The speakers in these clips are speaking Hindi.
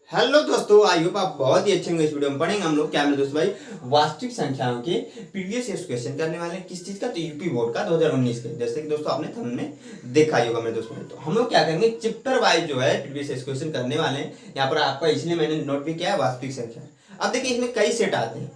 हेलो दोस्तों, आई होप आप बहुत ही अच्छे होंगे। इस वीडियो में पढ़ेंगे हम लोग क्या मेरे दोस्त भाई वास्तविक संख्याओं के प्रीवियस ईयर क्वेश्चन करने वाले हैं। किस चीज का? तो यूपी बोर्ड का 2019 के। जैसे कि दोस्तों आपने थंबनेल में देखा ही होगा मेरे दोस्तों। तो हम लोग क्या करेंगे, चैप्टर वाइज जो है प्रीवियस ईयर क्वेश्चन करने वाले हैं। यहाँ पर आपका इसलिए मैंने नोट भी किया है वास्तविक संख्या। अब देखिए इसमें कई सेट आते हैं,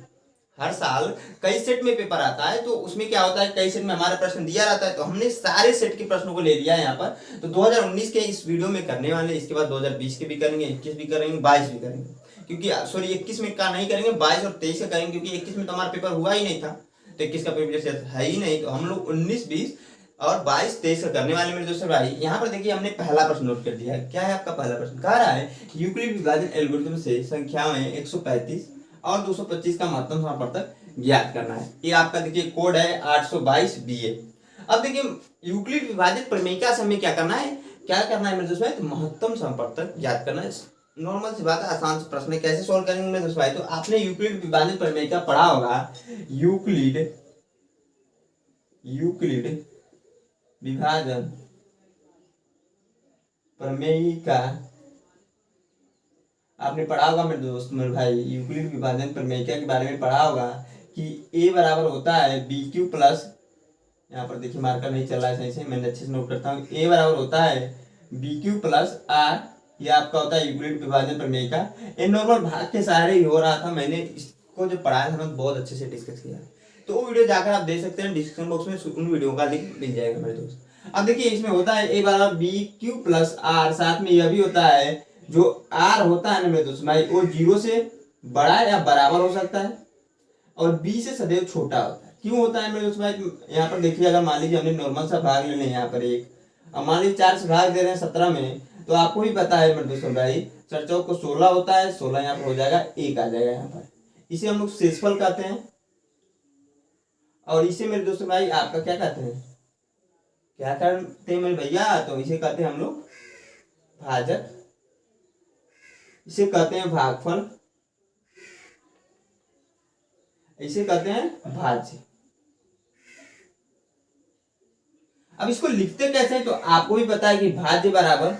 हर साल कई सेट में पेपर आता है। तो उसमें क्या होता है, कई सेट में हमारा प्रश्न दिया रहता है, तो हमने सारे सेट के प्रश्नों को ले लिया है यहाँ पर। तो 2019 के इस वीडियो में करने वाले, इसके बाद 2020 के भी करेंगे, 21 भी करेंगे, 22 भी करेंगे। क्योंकि सॉरी 21 में का नहीं करेंगे, 22 और 23 का करेंगे, क्योंकि 21 में तो हमारा पेपर हुआ ही नहीं था, तो 21 का पेपर है ही नहीं। तो हम लोग 19, 20 और 22, 23 का करने वाले मेरे दोस्तों भाई। यहाँ पर देखिए हमने पहला प्रश्न नोट कर दिया है। क्या है आपका पहला प्रश्न? कह रहा है यूक्लिड विभाजन एल्गोरिथम से संख्याएं 135 और 225 का महत्तम समापवर्तक ज्ञात करना है। ये आपका देखिए कोड है 822 BA। अब देखिए यूक्लिड विभाजित प्रमेयिका से हमें क्या करना है, मेरे दोस्त भाई? तो महत्तम समापवर्तक ज्ञात करना है। नॉर्मल सी बात है, आसान से प्रश्न है। कैसे सॉल्व करेंगे मेरे दोस्त भाई? तो आपने यूक्लिड विभाजित प्रमेयिका पढ़ा होगा। यूक्लिड विभाजन प्रमेयिका आपने पढ़ा होगा मेरे दोस्त, मेरे भाई। यूक्लिड विभाजन प्रमेयिका के बारे में पढ़ा होगा कि a बराबर होता है BQ प्लस, यहाँ पर देखिए मार्कर नहीं चल रहा है सही से, मैंने अच्छे से नोट करता हूँ। a बराबर होता है BQ प्लस R। ये आपका होता है यूक्लिड विभाजन प्रमेयिका। ये नॉर्मल भाग के सहारे ही हो रहा था। मैंने इसको जो पढ़ाया था मैं बहुत अच्छे से डिस्कस किया है, तो वो वीडियो जाकर आप देख सकते हैं। डिस्क्रिप्शन बॉक्स में उन वीडियो का लिंक मिल जाएगा मेरे दोस्त। अब देखिए इसमें होता है a बराबर BQ प्लस R, साथ में यह भी होता है जो R होता है ना मेरे दोस्त भाई, वो 0 से बड़ा या बराबर हो सकता है और b से सदैव छोटा होता है। क्यों होता है मेरे दोस्त भाई? यहाँ पर देखिए, अगर मान लीजिए हमने नॉर्मल सा भाग ले लें यहाँ पर एक, अब मान लीजिए 4 से भाग दे रहे हैं 17 में, तो आपको भी पता है मेरे दोस्तों भाई 4 चौक को 16 होता है। 16 यहाँ पर हो जाएगा, 1 आ जाएगा यहाँ पर। इसे हम लोग शेषफल कहते हैं। और इसे मेरे दोस्तों भाई आपका क्या कहते हैं, मेरे भैया? तो इसे कहते हैं हम लोग भाजक, इसे कहते हैं भागफल, इसे कहते हैं भाज्य। अब इसको लिखते कैसे हैं? तो आपको भी पता है कि भाज्य बराबर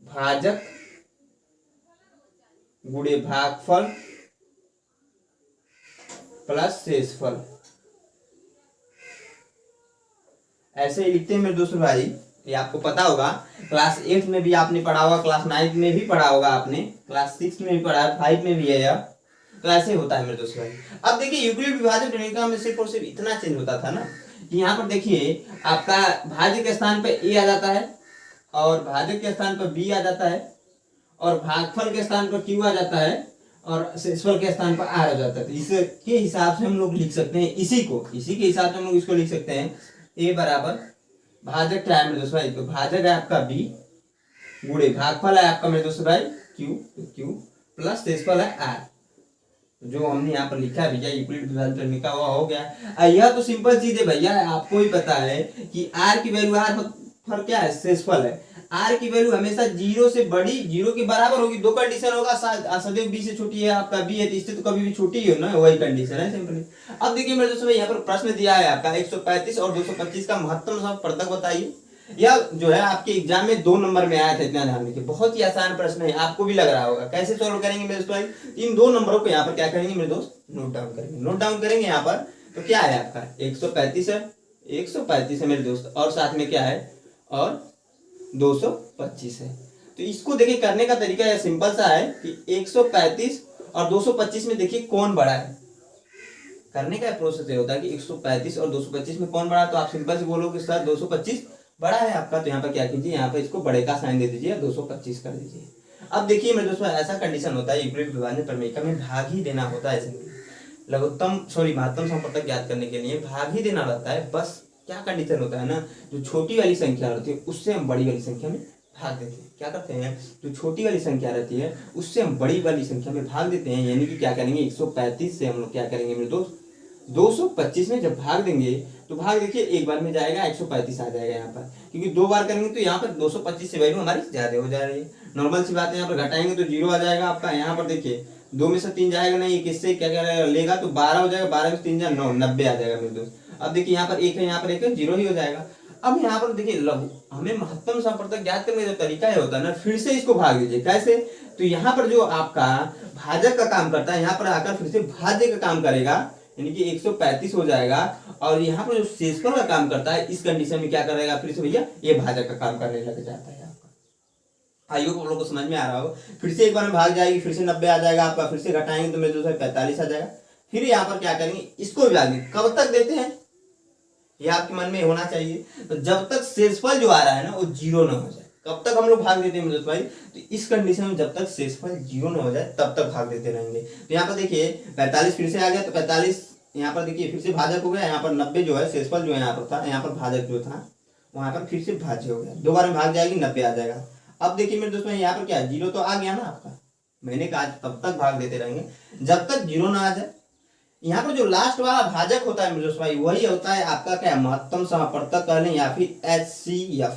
भाजक गुणे भागफल प्लस शेषफल, ऐसे ही लिखते हैं मेरे दोस्तों भाई। ये आपको पता होगा, क्लास 8 में भी आपने पढ़ा होगा, क्लास 9 में भी पढ़ा होगा आपने, क्लास 6 में भी पढ़ा है, 5 में भी है यह। तो ऐसे होता है मेरे दोस्त भाई। अब देखिए यूक्लिड विभाजन प्रमेयिका में सिर्फ और सिर्फ इतना चेंज होता था ना कि यहाँ पर देखिए आपका भाज्य के स्थान पर a आ जाता है और भाजक के स्थान पर b आ जाता है और भागफल के स्थान पर q आ जाता है और शेषफल के स्थान पर r आ जाता है। तो इसके हिसाब से हम लोग लिख सकते हैं, इसी के हिसाब से हम लोग इसको लिख सकते हैं। a बराबर भाजक क्या है मेरे दोस्त भाई? तो भाजक है आपका b गुणे भागफल है आपका मेरे दोस्त भाई q प्लस शेषफल है r। जो हमने यहाँ पर लिखा है भैया यूक्लिड विभाजन प्रमेयिका हुआ हो गया। यह तो सिंपल चीज है भैया, आपको भी पता है कि r की वैल्यू, r पर क्या है? शेषफल है। r की वैल्यू हमेशा 0 से बड़ी, 0 के बराबर होगी। दो कंडीशन होगा, सदैव b से छोटी है आपका b है, तो इससे तो कभी भी छोटी ही हो ना, वही कंडीशन है सिंपली। अब देखिए मेरे दोस्तों यहाँ पर प्रश्न दिया है आपका 135 और 225 का महत्तम समापवर्तक बताइए। यह जो है आपके एग्जाम में 2 नंबर में आया था, इतना ध्यान रखिए। बहुत ही आसान प्रश्न है, आपको भी लग रहा होगा। कैसे सोल्व करेंगे मेरे दोस्त? इन 2 नंबरों को यहाँ पर क्या करेंगे मेरे दोस्त? नोट डाउन करेंगे यहाँ पर। तो क्या है आपका 135 है, 135 है मेरे दोस्त, और साथ में क्या है, और 225 है। तो इसको देखिए करने का तरीका यह सिंपल सा है कि 135 और 225 में देखिए कौन बड़ा है। करने का प्रोसेस ये होता है कि 135 और 225 में कौन बड़ा है, तो आप सिंपल से बोलोगे सर 225 बड़ा है आपका। तो यहाँ पर क्या कीजिए, यहाँ पर इसको बड़े का साइन दे दीजिए, 225 कर दीजिए। अब देखिए मेरे दोस्तों ऐसा कंडीशन होता है यूक्लिड विभाजन प्रमेयिका में भाग ही देना होता है। महत्तम समापवर्तक ज्ञात करने के लिए भाग ही देना रहता है। बस क्या कंडीशन होता है ना, जो छोटी वाली संख्या होती है उससे हम बड़ी वाली संख्या में भाग देते हैं। क्या करते हैं, जो छोटी वाली संख्या रहती है उससे हम बड़ी वाली संख्या में भाग देते हैं। यानी कि क्या करेंगे, 135 से हम लोग क्या करेंगे मेरे दोस्त, 225 में जब भाग देंगे तो भाग देखिए एक बार में जाएगा, 135 आ जाएगा यहाँ पर। क्योंकि 2 बार करेंगे तो यहाँ पर 225 से वैल्यू हमारी ज्यादा हो जा रही है। नॉर्मल सी बात है, यहाँ पर घटाएंगे तो 0 आ जाएगा आपका। यहाँ पर देखिए 2 में से 3 जाएगा नहीं, किससे क्या क्या लेगा, तो 12 हो जाएगा, 12 में 3 9, 90 आ जाएगा मेरे दोस्त। अब देखिए यहाँ पर 1 है, यहाँ पर 1 है, 0 ही हो जाएगा। अब यहाँ पर देखिए लघु, हमें महत्तम संपर्तक ज्ञात करने का तरीका ये होता है ना, फिर से इसको भाग दीजिए। कैसे? तो यहाँ पर जो आपका भाजक का काम करता है, यहाँ पर आकर फिर से भाज्य का काम करेगा, यानी कि 135 हो जाएगा। और यहाँ पर जो शेषफल का काम करता है, इस कंडीशन में क्या करेगा फिर से भैया, ये भाजक का काम करने लग जाता है आपका। आइए आप लोग को समझ में आ रहा हो। फिर से एक बार में भाग जाएगी, फिर से 90 आ जाएगा आपका, फिर से घटाएंगे तो मेरे दोस्तों 45 आ जाएगा। फिर यहाँ पर क्या करेंगे, इसको भी भाग देंगे। कब तक देते हैं ये आपके मन में होना चाहिए, तो जब तक शेषफल जो आ रहा है ना वो जीरो ना हो जाए। कब तक हम लोग भाग देते हैं मेरे दोस्त भाई, तो इस कंडीशन में जब तक शेषफल जीरो ना हो जाए तब तक भाग देते रहेंगे। तो यहाँ पर देखिए 45 फिर से आ गया, तो 45 यहाँ पर देखिए फिर से भाजक हो गया, यहाँ पर 90 जो है शेषफल जो है यहाँ पर था, यहाँ पर भाजक जो था वहां पर फिर से भाज्य हो गया। 2 बार में भाग जाएगी, 90 आ जाएगा। अब देखिए मेरे दोस्तों यहाँ पर क्या है, जीरो तो आ गया ना आपका, मैंने कहा तब तक भाग देते रहेंगे जब तक जीरो ना आ जाए। यहाँ पर जो लास्ट वाला भाजक होता है मेरे दोस्त भाई, वही होता है आपका क्या, महत्तम समापर्तक कह लें या फिर HCF।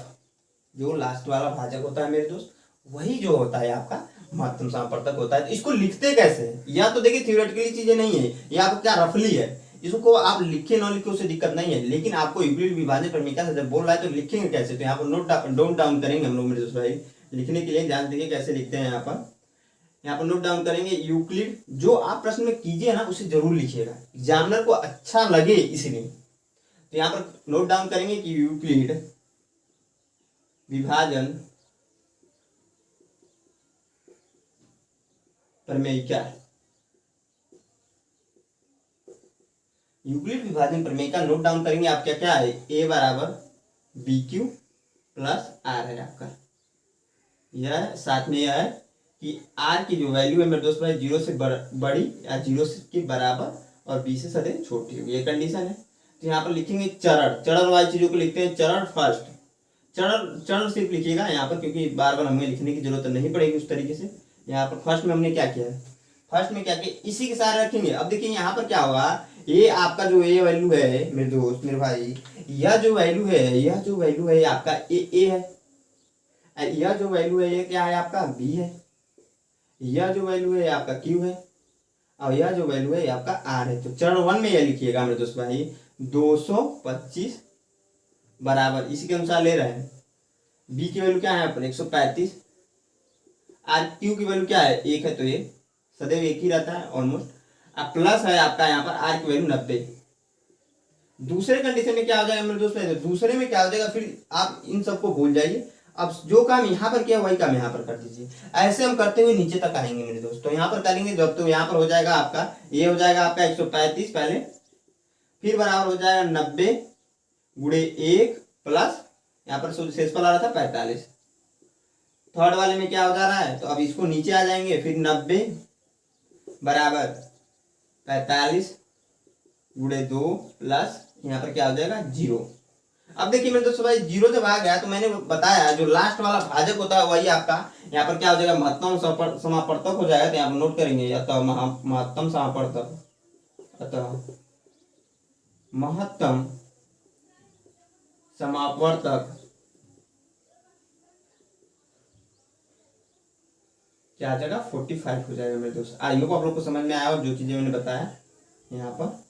जो लास्ट वाला भाजक होता है मेरे दोस्त, वही जो होता है आपका महत्तम समापर्तक होता है। तो इसको लिखते कैसे हैं, या तो देखिए थ्योरेटिकली चीजें नहीं है, ये आपको क्या रफली है, इसको आप लिखे ना लिखे उससे दिक्कत नहीं है, लेकिन आपको यूक्लिड विभाजन प्रमेय से जब बोल रहा है तो लिखेंगे कैसे। तो यहाँ पर नोट डाउन करेंगे हम लोग मेरे दोस्त भाई। लिखने के लिए ध्यान देखिए कैसे लिखते हैं। यहाँ पर नोट डाउन करेंगे यूक्लिड, जो आप प्रश्न में कीजिए ना उसे जरूर लिखिएगा, एग्जामिनर को अच्छा लगे इसलिए। तो यहाँ पर नोट डाउन करेंगे कि यूक्लिड विभाजन प्रमेय क्या है। यूक्लिड विभाजन प्रमेय का नोट डाउन करेंगे आप, क्या क्या है, A बराबर BQ प्लस R है आपका। यह साथ में यह है कि R की जो वैल्यू है मेरे दोस्त भाई 0 से बड़ी या 0 के बराबर और B से सदैव छोटी होगी, ये कंडीशन है। तो यहाँ पर लिखेंगे चरण वाली चीजों को लिखते हैं चरण फर्स्ट। चरण सिर्फ लिखिएगा यहाँ पर, क्योंकि बार बार हमें लिखने की जरूरत नहीं पड़ेगी उस तरीके से। यहाँ पर फर्स्ट में हमने क्या किया है, फर्स्ट में क्या किया, इसी के साथ रखेंगे। अब देखिए यहाँ पर क्या होगा, ये आपका जो ये वैल्यू है मेरे दोस्त मेरे भाई, यह जो वैल्यू है आपका ए है, यह जो वैल्यू है ये क्या है आपका B है, यह जो वैल्यू है आपका Q है, और यह जो वैल्यू है आपका R है। तो चरण 1 में यह लिखिएगा मेरे दोस्त भाई 225 बराबर, इसी के अनुसार ले रहे हैं। B की वैल्यू क्या है अपन 135, R Q की वैल्यू क्या है 1 है, तो ये सदैव एक ही रहता है ऑलमोस्ट। अब प्लस है आपका यहाँ पर R की वैल्यू 90। दूसरे कंडीशन में क्या हो जाएगा मेरे दोस्त, दूसरे में क्या हो जाएगा, फिर आप इन सबको भूल जाइए। अब जो काम यहाँ पर किया वही काम यहाँ पर कर दीजिए। ऐसे हम करते हुए नीचे तक आएंगे मेरे दोस्त। तो यहाँ पर करेंगे जब, तो यहाँ पर हो जाएगा आपका, ये हो जाएगा आपका 135 पहले, फिर बराबर हो जाएगा 90 गुणे 1 प्लस यहाँ पर शेषफल आ रहा था 45। थर्ड वाले में क्या हो जा रहा है, तो अब इसको नीचे आ जाएंगे, फिर 90 बराबर 45 गुणे 2 प्लस यहाँ पर क्या हो जाएगा 0। अब देखिए मेरे दोस्तों भाई 0 जब आ गया तो मैंने बताया जो लास्ट वाला भाजक होता है वही आपका यहाँ पर क्या हो जाएगा, महत्तम समापर्तक हो जाएगा। तो यहाँ पर नोट करेंगे, अतः महत्तम समापर्तक, अतः महत्तम समावर्तक क्या आ जाएगा 45 हो जाएगा मेरे दोस्त। आई होप आप लोग को समझ में आया, और जो चीजें मैंने बताया यहाँ पर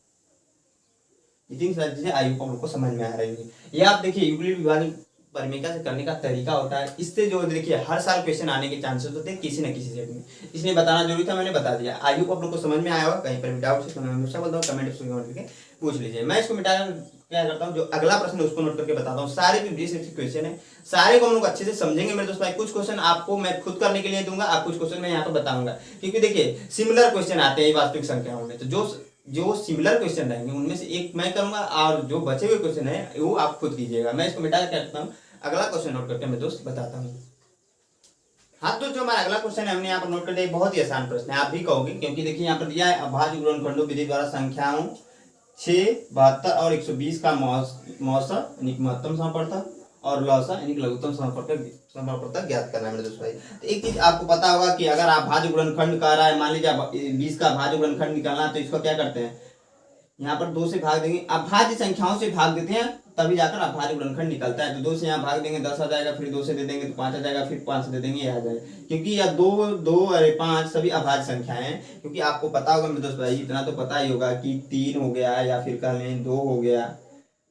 इतनी सारी चीजें आई होप आप लोग को समझ में आ रही है। ये आप देखिए यूक्लिड विभाजन प्रमेय से करने का तरीका होता है। इससे जो देखिए हर साल क्वेश्चन आने के चांसेस होते हैं किसी न किसी सेट में, इसलिए बताना जरूरी था, मैंने बता दिया। आई होप आप लोग को समझ में आया होगा। कहीं पर भी डाउट है मैं हमेशा बोलता हूँ कमेंट करके पूछ लीजिए। मैं इसको मिटा क्या करता हूँ, जो अगला प्रश्न है उसको नोट करके बताता हूँ। सारे भी 20 क्वेश्चन है, सारे को हम लोग अच्छे से समझेंगे मेरे दोस्त भाई। कुछ क्वेश्चन आपको मैं खुद करने के लिए दूंगा, आप कुछ क्वेश्चन मैं यहाँ पर बताऊंगा, क्योंकि देखिए सिमिलर क्वेश्चन आते हैं वास्तविक संख्याओं में। तो जो सिमिलर क्वेश्चन रहेंगे उनमें से एक मैं करूंगा, और जो बचे हुए क्वेश्चन है वो आप खुद कीजिएगा। मैं इसको मिटा क्या करता हूँ, अगला क्वेश्चन नोट करके मैं दोस्त बताता हूँ। हाँ, तो जो हमारा अगला क्वेश्चन है हमने यहाँ पर नोट कर लिया, बहुत ही आसान प्रश्न है, आप भी कहोगे, क्योंकि देखिए यहाँ पर दिया है अभाज्य गुणनखंडों विधि द्वारा संख्याओं 6, 72 और 120 का मौसा यानी महत्तम समापर्तक और लौसा यानी लघुत्तम समापर्तक ज्ञात करना है मेरे दोस्त भाई। तो एक चीज आपको पता होगा कि अगर आप भाज्य गुणनखंड कह रहा है, मान लीजिए 20 का भाज्य गुणनखंड निकालना, तो इसको क्या करते हैं, यहाँ पर 2 से भाग देंगे। अभाज्य संख्याओं से भाग देते हैं तभी जाकर अभाज्य गुणनखंड निकलता है। तो 2 से यहाँ भाग देंगे 10 आ जाएगा, फिर 2 से दे देंगे तो 5 आ जाएगा, फिर 5 से दे देंगे ये आ जाएगा, क्योंकि यह 2 अरे 5 सभी अभाज्य संख्याएं हैं। क्योंकि आपको पता होगा मेरे दोस्त भाई, इतना तो पता ही होगा कि 3 हो गया या फिर कह लें 2 हो गया,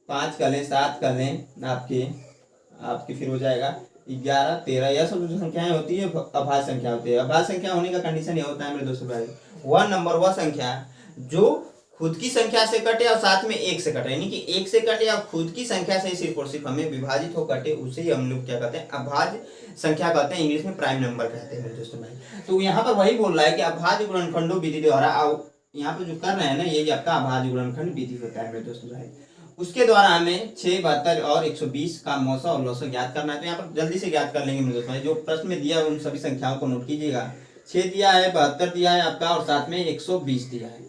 5 कर लें, 7 कर लें, आपके फिर हो जाएगा 11 13। यह सब जो संख्याएं होती है अभाज्य संख्या होती है। अभाज्य संख्या होने का कंडीशन ये होता है मेरे दोस्तों भाई, वह नंबर वह संख्या जो खुद की संख्या से कटे और साथ में एक से कटे, यानी कि एक से कटे और खुद की संख्या से सिर्फ और सिर्फ हमें विभाजित हो कटे, उसे ही हम लोग क्या कहते हैं, अभाज्य संख्या कहते हैं, इंग्लिश में प्राइम नंबर कहते हैं मेरे दोस्तों भाई। तो यहाँ पर वही बोल रहा है कि अभाज्य गुणनखंडों विधि द्वारा, यहाँ पे जो कर रहे हैं ना, यही आपका अभाज्य गुणनखंड विधि होता है मेरे दोस्तों भाई। उसके द्वारा हमें 6, 72 और 120 का मौसा और लौसा ज्ञात करना है। तो यहाँ पर जल्दी से ज्ञात कर लेंगे मेरे दोस्तों भाई। जो प्रश्न में दिया है उन सभी संख्याओं को नोट कीजिएगा। 6 दिया है, 72 दिया है आपका, और साथ में 120 दिया है।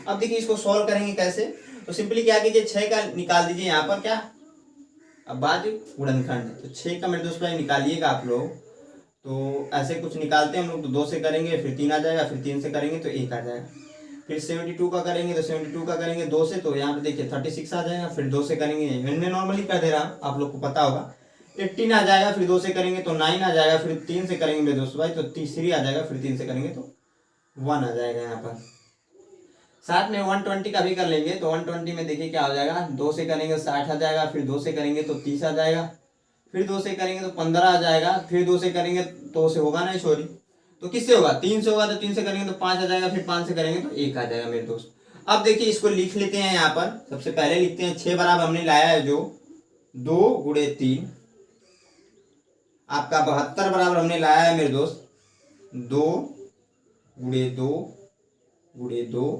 अब देखिए इसको सॉल्व करेंगे कैसे। तो सिंपली क्या कीजिए, 6 का निकाल दीजिए यहाँ पर क्या, अभाज्य गुणनखंड। तो 6 का मेरे दोस्त भाई निकालिएगा आप लोग। तो ऐसे कुछ निकालते हैं हम लोग। तो 2 से करेंगे फिर 3 आ जाएगा, फिर 3 से करेंगे तो 1 आ जाएगा, फिर 72 का करेंगे तो 72 का करेंगे 2 से, तो यहाँ पे देखिए 36 आ जाएगा, फिर 2 से करेंगे, मैंने नॉर्मली कर दे रहा, आप लोग को पता होगा। 18 आ जाएगा, फिर 2 से करेंगे तो 9 आ जाएगा, फिर 3 से करेंगे मेरे दोस्त भाई तो 3 आ जाएगा, फिर 3 से करेंगे तो 1 आ जाएगा यहाँ पर। साथ में 120 का भी कर लेंगे। तो 120 में देखिए क्या हो जाएगा, 2 से करेंगे 60 आ जाएगा, फिर 2 से करेंगे तो 30 आ जाएगा, फिर 2 से करेंगे तो 15 आ जाएगा, फिर 2 से करेंगे तो से होगा नहीं, सॉरी, तो किससे होगा, 3 से होगा। तो 3 से करेंगे तो 5 आ जाएगा, फिर 5 से करेंगे तो 1 आ जाएगा मेरे दोस्त। अब देखिए इसको लिख लेते हैं। यहाँ पर सबसे पहले लिखते हैं 6 बराबर हमने लाया है जो 2 गुणे 3, आपका 72 बराबर हमने लाया है मेरे दोस्त 2 गुणे 2 गुणे 2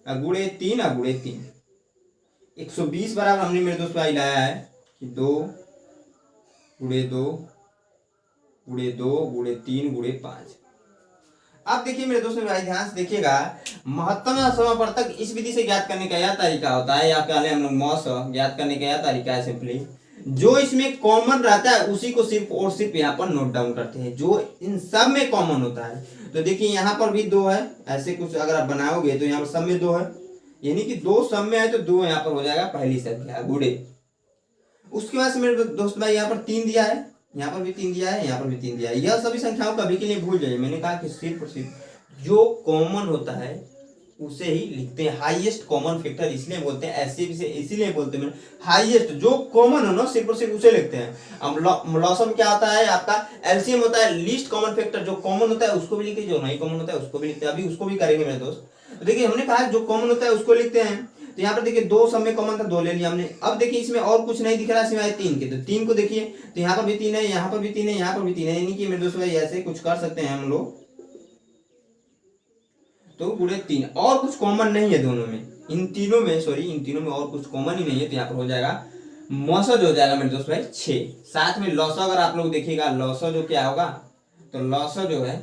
गुणे 3 गुणे 3। 120 बराबर हमने मेरे दोस्त भाई लाया है कि 2 गुणे 2 गुणे 2 गुणे 3 गुणे 5। अब देखिए मेरे दोस्तों भाई ध्यान से देखिएगा, महत्तम समापवर्तक इस विधि से ज्ञात करने का यह तरीका होता है, या पहले हम लोग मौस ज्ञात करने का यह तरीका है, सिंपली जो इसमें कॉमन रहता है उसी को सिर्फ और सिर्फ यहाँ पर नोट डाउन करते हैं, जो इन सब में कॉमन होता है। तो देखिए यहाँ पर भी 2 है, ऐसे कुछ अगर आप बनाओगे तो यहाँ पर सब में 2 है, यानी कि 2 सब में है तो 2 यहाँ पर हो जाएगा पहली संख्या गुणे। उसके बाद से मेरे दोस्त भाई यहाँ पर 3 दिया है, यहाँ पर भी 3 दिया है, यहाँ पर भी 3 दिया है। यह सभी संख्याओं कभी के लिए भूल जाइए, मैंने कहा कि सिर्फ और सिर्फ जो कॉमन होता है उसे ही लिखते हैं। हाईएस्ट कॉमन फैक्टर इसलिए बोलते हैं, ऐसे भी इसीलिए बोलते हैं हाईएस्ट, जो कॉमन हो ना सिर्फ और सिर्फ उसे लिखते हैं। अब लॉसम क्या होता है आपका, एलसीएम होता है लीस्ट कॉमन फैक्टर, जो कॉमन होता है उसको भी लिखते हैं, जो नहीं कॉमन होता है उसको भी लिखते हैं। अभी उसको भी करेंगे मेरे दोस्त। तो देखिए हमने कहा जो कॉमन होता है उसको लिखते हैं। तो यहाँ पर देखिए 2 सब में कॉमन था, 2 ले लिया हमने। अब देखिए इसमें और कुछ नहीं दिख रहा सिवाय 3 के, तो 3 को देखिए, तो यहाँ पर भी 3 है, यहाँ पर भी 3 है, यहाँ पर भी 3 है, यानी कि मेरे दोस्तों ऐसे कुछ कर सकते हैं हम लोग। तो गुणे 3, और कुछ कॉमन नहीं है दोनों में, इन तीनों में, सॉरी इन तीनों में और कुछ कॉमन ही नहीं है। तो यहाँ पर हो जाएगा मौसा जो हो जाएगा मेरे दोस्त भाई 6। साथ में लौसा अगर आप लोग देखिएगा, लौसा जो क्या होगा, तो लौसा जो है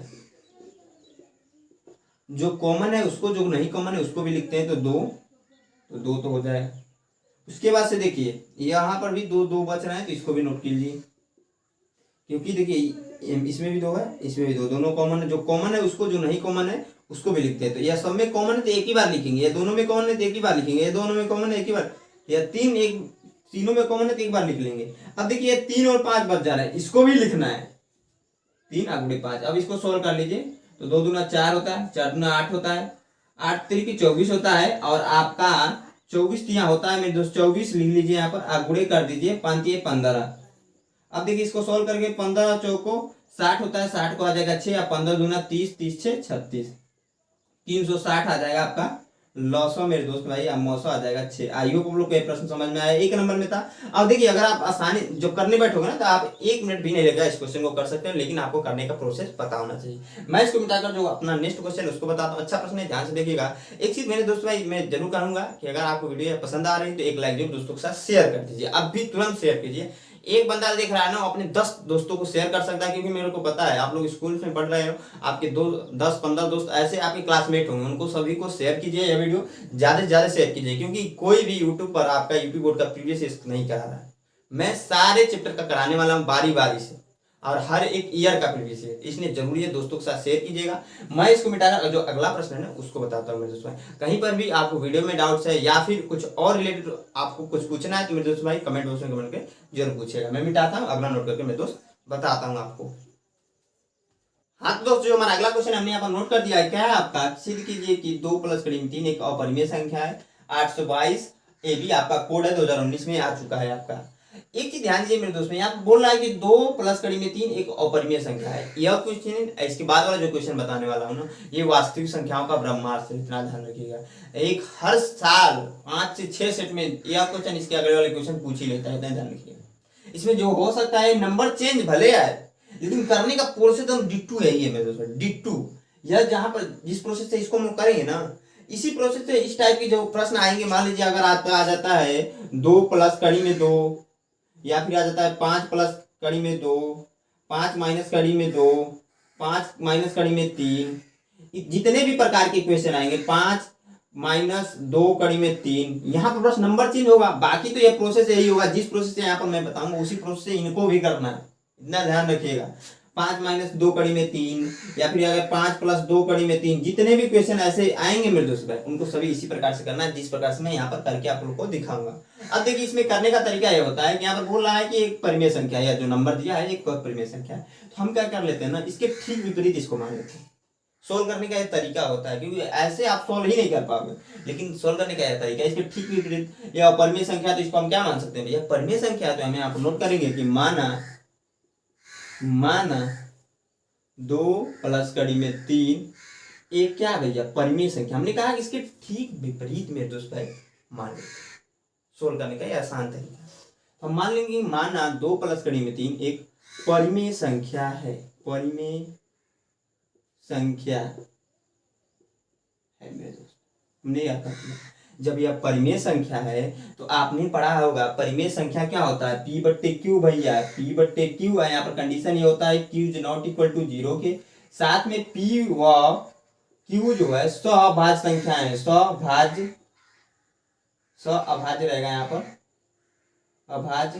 जो कॉमन है उसको, जो नहीं कॉमन है उसको भी लिखते हैं, तो 2 तो हो जाएगा। उसके बाद से देखिए यहाँ पर भी 2 बच रहे हैं, तो इसको भी नोट कीजिए, क्योंकि देखिए इसमें भी 2 है, इसमें भी 2, दोनों कॉमन है। जो कॉमन है उसको, जो नहीं कॉमन है उसको भी लिखते हैं। तो यह सब में कॉमन है तो एक ही बार लिखेंगे, या दोनों में कॉमन है तो एक ही बार लिखेंगे, या दोनों में कॉमन है एक ही बार, या तीनों में कॉमन है तो एक बार लिख लेंगे। अब देखिए 3 और 5 बच जा रहा है, इसको भी लिखना है, 3 गुणे 5। अब इसको सोल्व कर लीजिए, तो 2 दूना 4 होता है, 4 दूना 8 होता है, 8 3 24 होता है, और आपका 24 यहाँ होता है मेरे दोस्त, 24 लिख लीजिए यहाँ पर, आप गुणे कर दीजिए, 5 15। अब देखिए इसको सोल्व करके 15 चौको 60 होता है, 60 को आ जाएगा 6, या 15 दूना 30, 30 6 36, 360 आ जाएगा आपका लॉसो मेरे दोस्त भाई, अब मौसो आ जाएगा 6। आई होप आप लोग को प्रश्न समझ में आया, 1 नंबर में था। अब देखिए अगर आप आसानी जब करने बैठोगे ना, तो आप 1 मिनट भी नहीं लगेगा, इस क्वेश्चन को कर सकते हैं, लेकिन आपको करने का प्रोसेस पता होना चाहिए। मैं इसको मिटाकर जो अपना नेक्स्ट क्वेश्चन उसको बताता हूँ। अच्छा प्रश्न है, ध्यान से देखिएगा। एक चीज मेरे दोस्त भाई मैं जरूर कहूंगा कि अगर आपको वीडियो पसंद आ रही है तो एक लाइक जरूर दोस्तों के साथ शेयर कर दीजिए, अब भी तुरंत शेयर कीजिए। एक बंदा देख रहा है ना, अपने 10 दोस्तों को शेयर कर सकता है, क्योंकि मेरे को पता है आप लोग स्कूल में पढ़ रहे हो, आपके 10-15 दोस्त ऐसे आपके क्लासमेट होंगे, उनको सभी को शेयर कीजिए, यह वीडियो ज्यादा से ज्यादा शेयर कीजिए, क्योंकि कोई भी यूट्यूब पर आपका यूपी बोर्ड का प्रीवियस नहीं करा रहा है। मैं सारे चैप्टर का कराने वाला हूँ बारी बारी से, और हर एक ईयर का प्रीवियस ईयर, इसलिए जरूरी है दोस्तों के साथ शेयर कीजिएगा। मैं इसको मिटाकर जो अगला प्रश्न है ना उसको बताता हूँ मेरे दोस्तों भाई। कहीं पर भी आपको वीडियो में डाउट्स है या फिर कुछ और रिलेटेड आपको कुछ पूछना है तो मेरे दोस्त भाई कमेंट बॉक्स में कमेंट करके जरूर पूछिएगा, मैं मिटाता हूँ, अगला नोट करके मेरे दोस्त बताता हूँ आपको। हाँ तो दोस्तों जो हमारा अगला क्वेश्चन हमने यहाँ पर नोट कर दिया है, क्या है आपका, सिद्ध कीजिए कि 2 + 3 एक अपरिमेय संख्या है। 822 ये भी आपका कोड है 2019 में आ चुका है आपका। एक चीज ध्यान दीजिए मेरे दोस्त में, यहाँ बोल रहा है कि 2 प्लस कड़ी में 3 एक अपरिमेय संख्या है। यह क्वेश्चन, इसके बाद वाला जो क्वेश्चन बताने वाला हूँ ना, ये वास्तविक संख्याओं का ब्रह्मांड से, इतना ध्यान रखिएगा। एक हर साल 5 से 6 सेट में यह क्वेश्चन, इसके अगले वाले क्वेश्चन पूछ ही लेता है, इतना ध्यान रखिएगा। इसमें जो हो सकता है नंबर चेंज भले आए, लेकिन करने का प्रोसेस तो डिट्टू यही है मेरे दोस्तों, डिट्टू। यह जहां पर जिस प्रोसेस से इसको हम लोग करेंगे ना, इसी प्रोसेस से इस टाइप के जो प्रश्न आएंगे, मान लीजिए अगर आपका आ जाता है 2 प्लस कड़ी में 2, या फिर आ जाता है 5 प्लस कड़ी में 2, 5 माइनस कड़ी में 2, 5 माइनस कड़ी में 3, जितने भी प्रकार के क्वेश्चन आएंगे, 5 माइनस 2 कड़ी में 3, यहाँ पर बस नंबर चेंज होगा, बाकी तो यह प्रोसेस यही होगा। जिस प्रोसेस से यहाँ पर मैं बताऊंगा उसी प्रोसेस से इनको भी करना है, इतना ध्यान रखिएगा। 5 माइनस 2 कड़ी में 3, या फिर अगर 5 प्लस 2 कड़ी में 3, जितने भी क्वेश्चन ऐसे आएंगे मेरे दोस्त भाई, उनको सभी इसी प्रकार से करना है, जिस प्रकार से मैं यहाँ पर करके आप लोग को दिखाऊंगा। अब देखिए इसमें करने का तरीका ये होता है कि यहाँ पर बोल रहा है कि एक परिमेय संख्या, या जो नंबर दिया है एक परिमेय संख्या है, तो हम क्या कर लेते हैं ना, इसके ठीक विपरीत इसको मान लेते हैं। सोल्व करने का एक तरीका होता है, क्योंकि ऐसे आप सोल्व ही नहीं कर पाओगे, लेकिन सोल्व करने का यह तरीका है। इसके ठीक विपरीत या परिमेय संख्या, तो इसको हम क्या मान सकते हैं भैया, परिमेय संख्या। तो हमें आप नोट करेंगे कि माना 2 प्लस कड़ी में 3 एक क्या भैया, परिमेय संख्या। हमने कहा कि इसके ठीक विपरीत मेरे दोस्त भाई मान लेते, सोल्व करने का यह आसान तरीका। हम मान लेंगे माना 2 प्लस कड़ी में 3 एक परिमेय संख्या है, परिमेय संख्या है मेरे दोस्त। हमने यह कर दिया, जब यह परिमेय संख्या है तो आपने पढ़ा होगा परिमेय संख्या क्या होता है, P बट्टे Q भैया, P बट्टे Q है। यहाँ पर कंडीशन ये होता है Q is not equal to 0 के, साथ में P व Q जो है सभाज्य संख्या है, अभाज्य रहेगा, यहाँ पर अभाज्य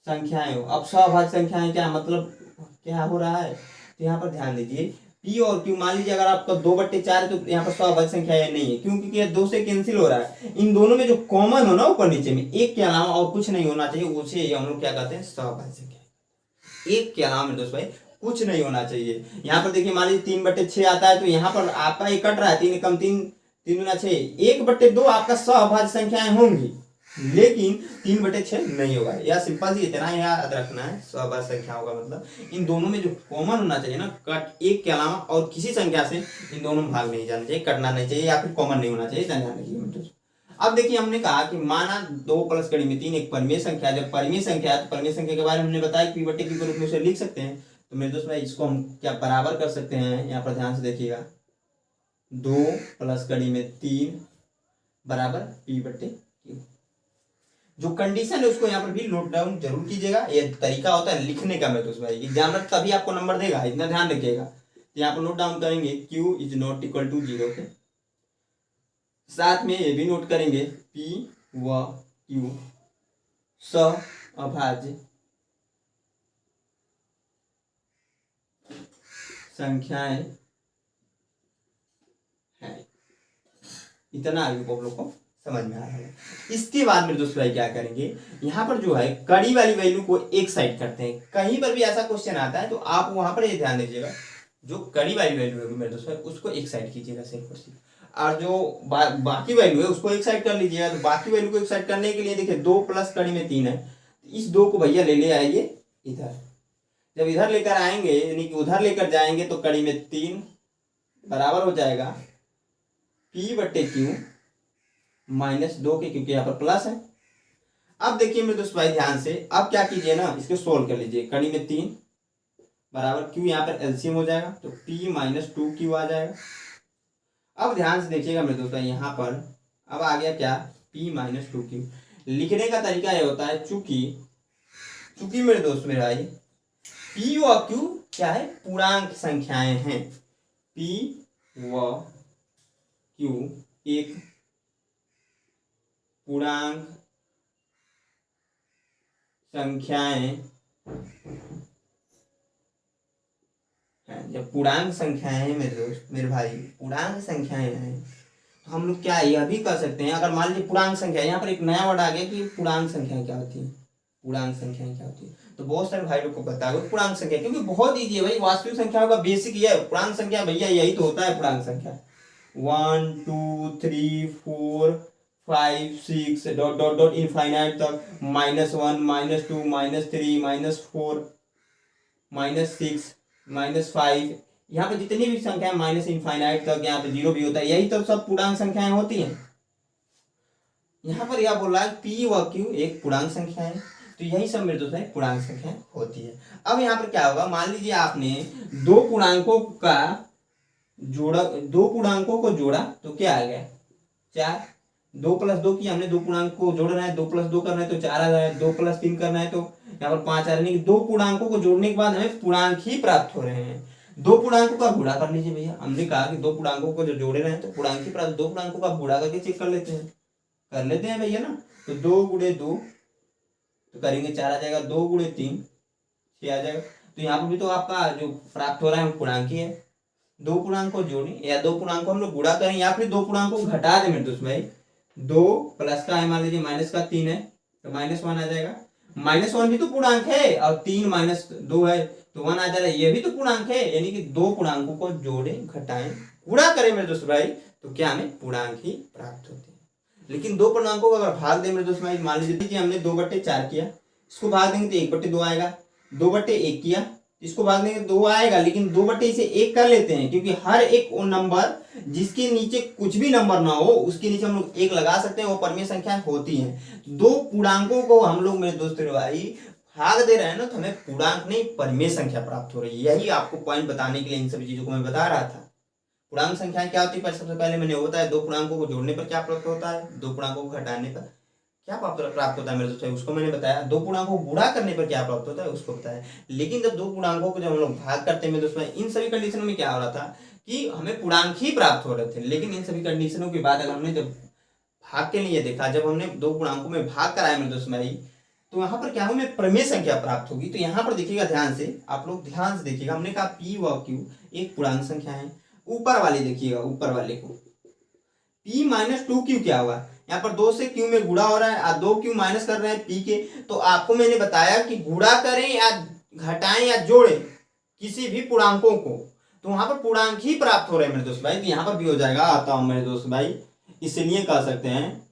संख्याएं। अब सभाज्य संख्याएं क्या मतलब क्या हो रहा है, तो यहाँ पर ध्यान दीजिए P और Q, मान लीजिए अगर आपका 2/4 है तो यहाँ पर सभाज्य संख्या ये नहीं है, क्यों, क्योंकि 2 से कैंसिल हो रहा है। इन दोनों में जो कॉमन हो ना ऊपर नीचे में, एक के अलावा और कुछ नहीं होना चाहिए, उसे हम लोग क्या कहते हैं, सभाज्य संख्या। एक के अलावा मेरे दोस्त भाई कुछ नहीं होना चाहिए। यहाँ पर देखिए मान लीजिए 3/6 आता है, तो यहाँ पर आपका एक कट रहा है, 3 कम 3, 3 गुना 6, 1/2 आपका सभाज्य संख्याएं होंगी, लेकिन 3/6 नहीं होगा। यह सिंपल सी इतना याद रखना है, सभाज्य संख्याओं का मतलब इन दोनों में जो कॉमन होना चाहिए ना, कट एक के अलावा और किसी संख्या से इन दोनों में भाग नहीं जाना चाहिए, कटना नहीं चाहिए, या फिर कॉमन नहीं होना चाहिए, ध्यान रखिए। अब देखिए हमने कहा कि माना 2 प्लस कड़ी में 3 एक परिमेय संख्या। जब परिमेय संख्या है तो परिमेय संख्या के बारे में हमने बताया P बटे Q के रूप में उसे लिख सकते हैं। तो मेरे दोस्त भाई इसको हम क्या बराबर कर सकते हैं, यहाँ पर ध्यान से देखिएगा, 2 प्लस कड़ी में 3 बराबर P बटे Q। जो कंडीशन है उसको यहाँ पर भी नोट डाउन जरूर कीजिएगा, ये तरीका होता है लिखने का मेरे दोस्त भाई, एग्जामिनर तभी आपको नंबर देगा, इतना ध्यान रखिएगा। यहाँ पर नोट डाउन करेंगे Q is not equal to 0 के, साथ में ये भी नोट करेंगे P व Q सभाज्य संख्याएं हैं। इतना आगे को आप लोग को समझ में आ रहा है। इसके बाद मेरे दोस्त भाई क्या करेंगे, यहाँ पर जो है कड़ी वाली वैल्यू को एक साइड करते हैं। कहीं पर भी ऐसा क्वेश्चन आता है तो आप वहां पर ये ध्यान दीजिएगा, जो कड़ी वाली वैल्यू है मेरे दोस्त भाई उसको एक साइड कीजिएगा सिर्फ और सिर्फ, और जो बाकी वैल्यू है उसको एक साइड कर लीजिएगा। तो बाकी वैल्यू को एक साइड करने के लिए देखिए 2 प्लस कड़ी में 3 है, इस 2 को भैया ले आइए इधर। जब इधर लेकर आएंगे यानी कि उधर लेकर जाएंगे तो कड़ी में 3 बराबर हो जाएगा P बटे Q -2 के, क्योंकि यहाँ पर प्लस है। अब देखिए मेरे दोस्त भाई ध्यान से, अब क्या कीजिए ना, इसको सोल्व कर लीजिए। कड़ी में 3 बराबर Q, यहाँ पर एलसीएम हो जाएगा तो P -2Q आ जाएगा। अब ध्यान से देखिएगा मेरे दोस्तों, यहाँ पर अब आ गया क्या, P -2Q। लिखने का तरीका ये होता है, चूंकि मेरे दोस्त मेरे भाई P व Q क्या है, पूर्णांक संख्याएं हैं। P व Q एक पूर्णांक संख्याएं हैं। जब पूर्णांक संख्याएं हैं मेरे दोस्त मेरे भाई, पूर्णांक संख्याएं हैं, तो हम लोग क्या यह भी कर सकते हैं, अगर मान लीजिए पूर्णांक संख्या, यहाँ पर एक नया वर्ड आ गया कि पूर्णांक संख्याएं क्या होती है, पूर्णांक संख्याएं क्या होती है। तो बहुत सारे भाई लोग को पता है पूर्णांक संख्या, क्योंकि बहुत ईजी है भाई, वास्तविक संख्याओं का बेसिक ये है। पूर्णांक संख्या भैया यही तो होता है पूर्णांक संख्या, 1 2 3 4 5 6 डॉट डॉट डॉट इनफाइनाइट तक, -1 -2 -3 -4 -6 -5, यहाँ पे जितनी भी संख्या माइनस इनफाइनाइट तक, यहाँ पे 0 भी होता है, यही तो सब पूर्णांक संख्याएं होती हैं। यहाँ पर यह बोल रहा है पी व क्यू एक पूर्णांक संख्या है, तो यही सब मेरे दोस्तों पूर्णांक संख्या होती है। अब यहाँ पर क्या होगा, मान लीजिए आपने दो पूर्णांकों को जोड़ा तो क्या आ गया 4, 2 + 2 किया हमने, दो पूर्णांक को जोड़ना है, 2 + 2 करना है तो 4 आ जाए, 2 + 3 करना है तो यहाँ पर 5 आ रहे हैं। दो पूर्णांकों को जोड़ने के बाद हमें पूर्णांक ही प्राप्त हो रहे हैं। दो पूर्णांकों का गुणा कर लीजिए भैया, हमने कहा कि दो पूर्णांकों को जो जोड़े रहे हैं तो पूर्णांक ही प्राप्त, दो पूर्णांकों का गुणा करके चेक कर लेते हैं भैया ना। तो 2 × 2 तो करेंगे 4 आ जाएगा, 2 × 3 6 आ जाएगा। तो यहाँ पर भी तो आपका जो प्राप्त हो रहा है पूर्णांक ही है। दो पूर्णांक को जोड़ें या दो पूर्णांक को हम लोग गुणा करें या फिर दो पूर्णांक को घटा दें मेरे दोस्त भाई। 2 प्लस का है मान लीजिए माइनस का 3 है तो -1 आ जाएगा। -1 भी तो पूर्णांक है और 3 - 2 है तो 1 आ जाएगा, ये भी तो पूर्णांक है। यानी कि दो पूर्णांकों को जोड़े घटाएं गुणा करें मेरे दोस्त भाई तो क्या हमें पूर्णांक ही प्राप्त होते हैं। लेकिन दो पूर्णांकों को अगर भाग दें मेरे दोस्त भाई, मान लीजिए हमने 2/4 किया, इसको भाग देंगे तो 1/2 आएगा। 2/1 किया, इसको भाग देंगे 2 आएगा, लेकिन 2/1 कर लेते हैं क्योंकि हर एक वो नंबर जिसके नीचे कुछ भी नंबर ना हो उसके नीचे हम लोग 1 लगा सकते हैं, वो परमीय संख्या होती है। दो पूर्णांकों को हम लोग मेरे दोस्त भाई भाग दे रहे हैं ना तो हमें पूर्णांक नहीं परमीय संख्या प्राप्त हो रही है। यही आपको पॉइंट बताने के लिए इन सभी चीजों को मैं बता रहा था। पूर्णांक संख्याएं क्या होती है, सबसे पहले मैंने होता है दो पूर्णांकों को जोड़ने पर क्या प्राप्त होता है, दो पूर्णांकों को घटाने पर क्या प्राप्त होता है मेरे दोस्तों, उसको मैंने बताया। दो पूर्णांकों को गुणा करने पर क्या प्राप्त होता है उसको बताया। लेकिन जब दो पूर्णांकों को जब हम लोग भाग करते हैं मेरे दोस्तों, इन सभी कंडीशनों में क्या हो रहा था कि हमें पूर्णांक ही प्राप्त हो रहे थे। लेकिन इन सभी कंडीशनों के बाद अगर हमने जब भाग के लिए देखा, जब हमने दो पूर्णांकों में भाग कराया मेरे दोस्तों भाई, तो यहाँ पर क्या हमें प्रमेय संख्या प्राप्त होगी। तो यहाँ पर देखिएगा ध्यान से, आप लोग ध्यान से देखिएगा, हमने कहा पी व क्यू एक पूर्णांक संख्या है। ऊपर वाले देखिएगा, ऊपर वाले को p - 2q क्या होगा, यहाँ पर 2 से q में गुणा हो रहा है और 2q माइनस कर रहे हैं p के। तो आपको मैंने बताया कि गुणा करें या घटाएं या जोड़ें किसी भी पूर्णांकों को तो वहां पर पूर्णांक ही प्राप्त हो रहे हैं मेरे दोस्त भाई। तो यहाँ पर भी हो जाएगा, आता हूं मेरे दोस्त भाई, इसलिए कह सकते हैं,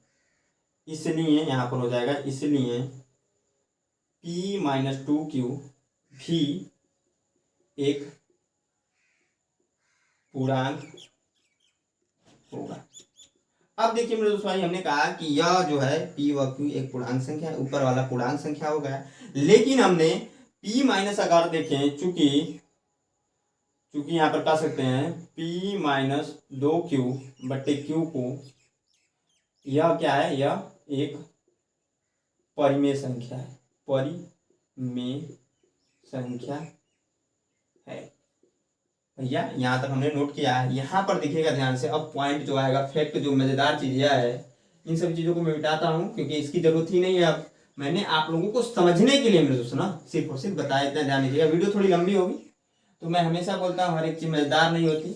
इसलिए यहाँ पर हो जाएगा, इसलिए p - 2q भी एक पूर्णांक होगा। अब देखिए मेरे दोस्तों भाई, हमने कहा कि यह जो है p व q एक पूर्णांक संख्या है, ऊपर वाला पूर्णांक संख्या हो गया। लेकिन हमने p माइनस अगर देखें, चूंकि यहाँ पर कह सकते हैं p - 2q/q को, यह क्या है, यह एक परिमेय संख्या है, परिमेय संख्या है भैया। यहाँ तक हमने नोट किया है। यहाँ पर देखिएगा ध्यान से, अब पॉइंट जो आएगा, फैक्ट, जो मजेदार चीज यह है, इन सभी चीजों को मैं मिटाता हूँ क्योंकि इसकी जरूरत ही नहीं है। अब मैंने आप लोगों को समझने के लिए मेरे दोस्तों ना सिर्फ और सिर्फ बताया, इतना ध्यान दीजिएगा। वीडियो थोड़ी लंबी होगी तो मैं हमेशा बोलता हूँ हर एक चीज मजेदार नहीं होती,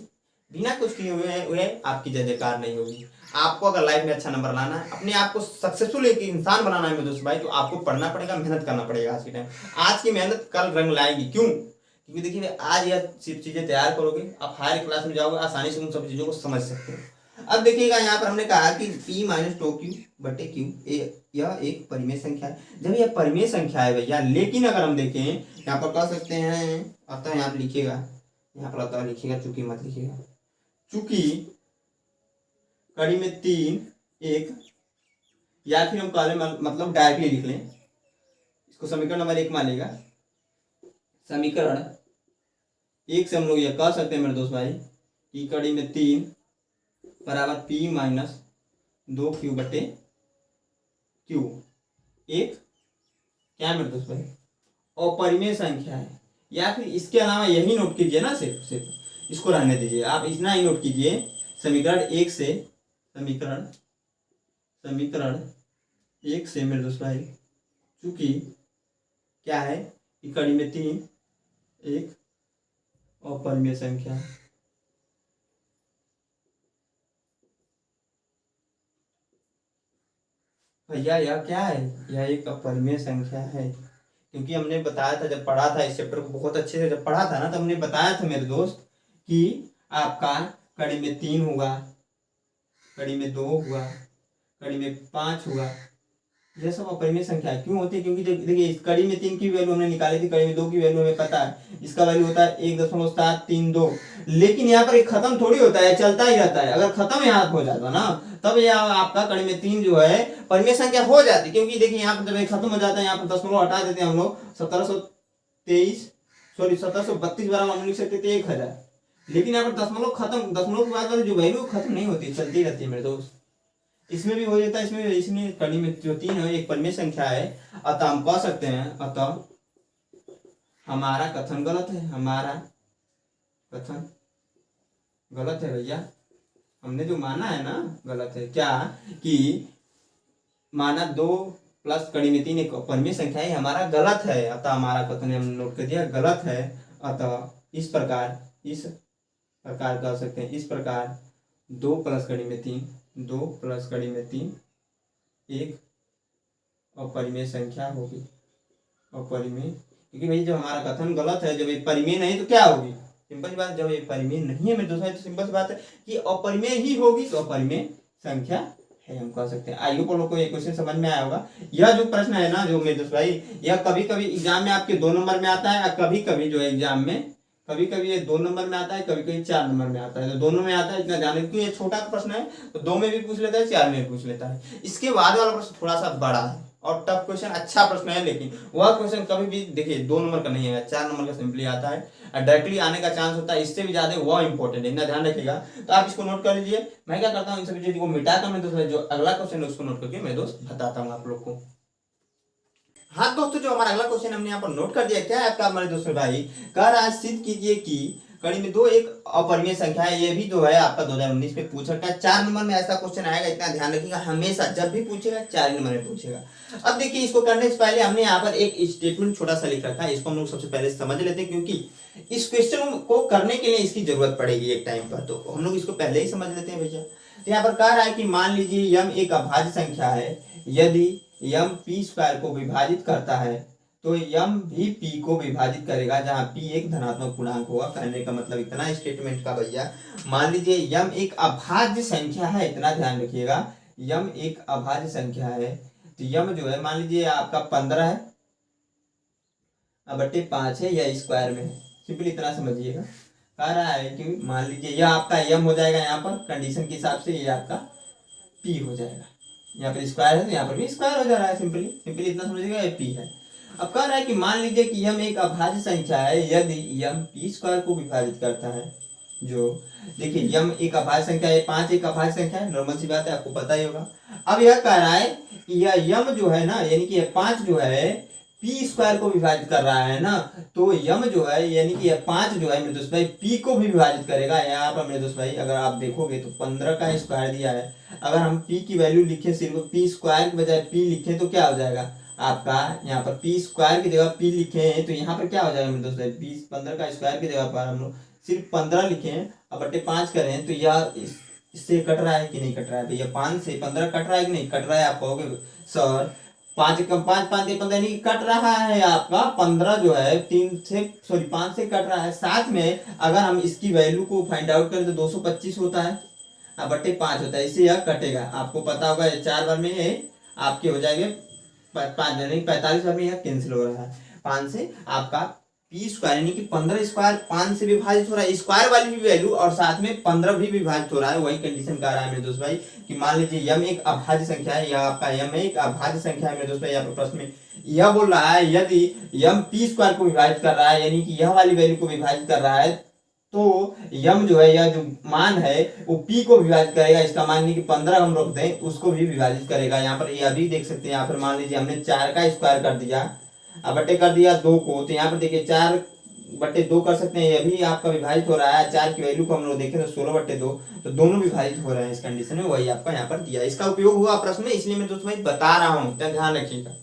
बिना कुछ किए हुए आपकी जय जयकार नहीं होगी। आपको अगर लाइफ में अच्छा नंबर लाना है, अपने आप को सक्सेसफुल एक इंसान बनाना है मेरे दोस्त भाई, तो आपको पढ़ना पड़ेगा, मेहनत करना पड़ेगा। आज के टाइम, आज की मेहनत कल रंग लाएगी। क्यों? क्योंकि देखिए आज यह सिर्फ चीजें तैयार करोगे, आप हायर क्लास में जाओगे, आसानी से उन सब चीजों को समझ सकते हो। अब देखिएगा यहाँ पर हमने कहा कि p - 2q/q यह एक परिमेय संख्या है। जब यह परिमेय संख्या है भैया, लेकिन अगर हम देखें यहाँ पर कह सकते हैं, अतः यहाँ पर लिखिएगा, यहाँ पर अतः लिखिएगा, चूंकि मत लिखिएगा, चूंकि कड़ी में 3 1, या फिर हम कह मतलब डायरेक्टली लिख लें इसको, समीकरण नंबर 1 मानेगा। समीकरण 1 से हम लोग यह कह सकते हैं मेरे दोस्त भाई कि कड़ी में 3 बराबर p - 2q/q एक क्या मेरे दोस्त भाई अपरिमेय संख्या है। या फिर इसके अलावा यही नोट कीजिए ना, सिर्फ इसको रहने दीजिए, आप इतना ही नोट कीजिए। समीकरण 1 से, समीकरण 1 से मेरे दोस्त भाई, चूंकि क्या है कि कड़ी में 3 एक अपरिमेय संख्या है। भैया यह क्या है, यह एक अपरिमेय संख्या है। क्योंकि हमने बताया था, जब पढ़ा था इस चैप्टर को बहुत अच्छे से जब पढ़ा था ना, तो हमने बताया था मेरे दोस्त कि आपका कड़ी में 3 होगा, कड़ी में 2 हुआ, कड़ी में 5 हुआ। यह सब अपरिमेय संख्या है। क्यों होती है? क्योंकि देखिए इस कड़ी में 3 की वैल्यू हमने निकाली थी, कड़ी में 2 की वैल्यू हमें पता है, इसका वैल्यू होता है 1.732। लेकिन यहाँ पर एक खत्म थोड़ी होता है, चलता ही रहता है। अगर खत्म यहाँ हो जाता ना तब यह आपका कड़ी में 3 जो है परिमेय संख्या हो जाती। क्योंकि देखिए यहाँ पर जब खत्म हो जाता है, यहाँ पर दशमलव हटा देते हैं हम लोग, 1732 बार हम लिख सकते थे 1000। लेकिन यहाँ पर दशमलव खत्म, दशमलव के बाद वाली जो वैल्यू खत्म नहीं होती, चलती रहती है मेरे दोस्त। इसमें भी हो जाता है, इसमें भी। इसमें कड़ी में जो 3 है एक परिमेय संख्या है। अतः हम कह सकते हैं, अतः हमारा कथन गलत है। हमारा कथन गलत है भैया। हमने जो माना है ना गलत है। क्या? कि माना 2 प्लस कड़ी में 3 एक परिमेय संख्या है, हमारा गलत है। अतः हमारा कथन हमने नोट कर दिया गलत है। अतः इस प्रकार कह सकते हैं, इस प्रकार 2 प्लस कड़ी में 3, 2 प्लस कड़ी में 3 एक अपरिमेय संख्या होगी। अपरिमेय, क्योंकि भाई जब हमारा कथन गलत है, जब ये परिमेय नहीं तो क्या होगी? सिंपल सी बात, जब ये परिमेय नहीं है मेरे दोस्तों तो सिंपल सी बात है कि अपरिमेय ही होगी, तो अपरिमेय संख्या है, हम कह सकते हैं। आई होप लोग को ये क्वेश्चन समझ में आया होगा। यह जो प्रश्न है ना जो मेरे दोस्त भाई, यह कभी कभी एग्जाम में आपके 2 नंबर में आता है, और कभी कभी जो एग्जाम में कभी कभी ये 2 नंबर में आता है, कभी कभी 4 नंबर में आता है। तो दोनों में आता है, इतना जाने, क्योंकि ये छोटा प्रश्न है तो 2 में भी पूछ लेता है, 4 में भी पूछ लेता है। इसके बाद वाला प्रश्न थोड़ा सा बड़ा है और टफ क्वेश्चन, अच्छा प्रश्न है, लेकिन वह क्वेश्चन कभी भी देखिए 2 नंबर का नहीं है, 4 नंबर का सिंपली आता है, डायरेक्टली आने का चांस होता है। इससे भी ज्यादा वह इंपॉर्टेंट है, इतना ध्यान रखिएगा। तो आप इसको नोट कर लीजिए। मैं क्या करता हूँ, इन सभी चीजों को मिटाकर मैं दोस्तों जो अगला क्वेश्चन है उसको नोट करके मैं दोस्त बताता हूँ आप लोग को। हाँ दोस्तों, जो हमारा अगला क्वेश्चन हमने यहाँ पर नोट कर दिया, क्या है आपका हमारे दोस्तों भाई, कह रहा है सिद्ध कीजिए कि कड़ी में 2 एक अपरिमेय संख्या है। ये भी जो है आपका 2019 में पूछ रखा है। 4 नंबर में ऐसा क्वेश्चन आएगा, इतना ध्यान रखिएगा। हमेशा जब भी पूछेगा 4 नंबर में पूछेगा। अब देखिए इसको करने से पहले हमने यहाँ पर एक स्टेटमेंट छोटा सा लिख रखा है, इसको हम लोग सबसे पहले समझ लेते हैं, क्योंकि इस क्वेश्चन को करने के लिए इसकी जरूरत पड़ेगी एक टाइम पर, तो हम लोग इसको पहले ही समझ लेते हैं भैया। तो यहाँ पर कह रहा है कि मान लीजिए यम एक अभाज्य संख्या है, यदि यम पी स्क्वायर को विभाजित करता है तो यम भी पी को विभाजित करेगा, जहां पी एक धनात्मक पूर्णांक होगा। कहने का मतलब इतना स्टेटमेंट का भैया, मान लीजिए यम एक अभाज्य संख्या है, इतना ध्यान रखिएगा, यम एक अभाज्य संख्या है। तो यम जो है मान लीजिए आपका 15 है बटे 5 है, या स्क्वायर में है, सिंपली इतना समझिएगा। कह रहा है कि मान लीजिए यह आपका यम हो जाएगा, यहाँ पर कंडीशन के हिसाब से ये आपका पी हो जाएगा। यहाँ पर स्क्वायर है तो यहाँ पर भी स्क्वायर हो जा रहा है, सिंपली इतना समझिएगा, ये पी है। अब कह रहा है कि मान लीजिए कि यम एक अभाज्य संख्या है, यदि यम पी स्क्वायर को विभाजित करता है। जो देखिए यम एक अभाज्य संख्या है, 5 एक अभाज्य संख्या है, नॉर्मल सी बात है, आपको पता ही होगा। अब यह कह रहा है कि यह यम जो है ना, यानी कि 5 जो है पी स्क्वायर को विभाजित कर रहा है ना, तो यम जो है यानी कि 5 जो है मेरे दोस्त भाई पी को भी विभाजित करेगा। यहाँ पर मेरे दोस्त भाई अगर आप देखोगे तो 15 का स्क्वायर दिया है, अगर हम पी की वैल्यू लिखे, सिर्फ पी स्क्वायर के बजाय पी लिखे तो क्या हो जाएगा आपका, यहाँ पर पी स्क्वायर की जगह पी लिखे हैं तो यहाँ पर क्या हो जाएगा मेरे दोस्त भाई, 15 का स्क्वायर की जगह पर हम लोग सिर्फ 15 लिखे हैं और बटे 5 करें, तो यह इससे कट रहा है कि नहीं कट रहा है भैया, 5 से 15 कट रहा है कि नहीं कट रहा है। आप कहोगे सर 5 कम 5 5 15 नहीं कट रहा है, आपका 15 जो है 5 से कट रहा है। साथ में अगर हम इसकी वैल्यू को फाइंड आउट करें तो 225 होता है बटे 5 होता है, इससे यह कटेगा। आपको पता होगा 4 बार में ये आपके हो जाएंगे 45 बार में यह कैंसिल हो रहा है। 5 से आपका पी स्क्वायर यानी कि 15 स्क्वायर 5 से विभाजित हो रहा है, स्क्वायर वाली भी वैल्यू और साथ में 15 भी विभाजित हो रहा है। वही कंडीशन कह रहा है मेरे दोस्त भाई कि मान लीजिए यम एक अभाज्य संख्या है, या आपका यम एक अभाज्य संख्या है मेरे दोस्त भाई। यहाँ पर प्रश्न में यह बोल रहा है यदि यम पी स्क्वायर को विभाजित कर रहा है, यानी कि यह वाली वैल्यू को विभाजित कर रहा है, तो यम जो है यह जो मान है वो पी को विभाजित करेगा। इसका मान नहीं कि 15 हम रख दें उसको भी विभाजित करेगा। यहाँ पर यह भी देख सकते हैं, यहाँ पर मान लीजिए हमने 4 का स्क्वायर कर दिया बटे कर दिया 2 को, तो यहाँ पर देखिए 4 बटे 2 कर सकते हैं, यह भी आपका विभाजित हो रहा है। 4 की वैल्यू को हम लोग देखें तो 16 बटे 2, तो दोनों विभाजित हो रहे हैं इस कंडीशन में। वही आपका यहाँ पर दिया, इसका उपयोग हुआ प्रश्न में, इसलिए मैं दोस्तों भाई बता रहा हूँ, ध्यान रखिएगा।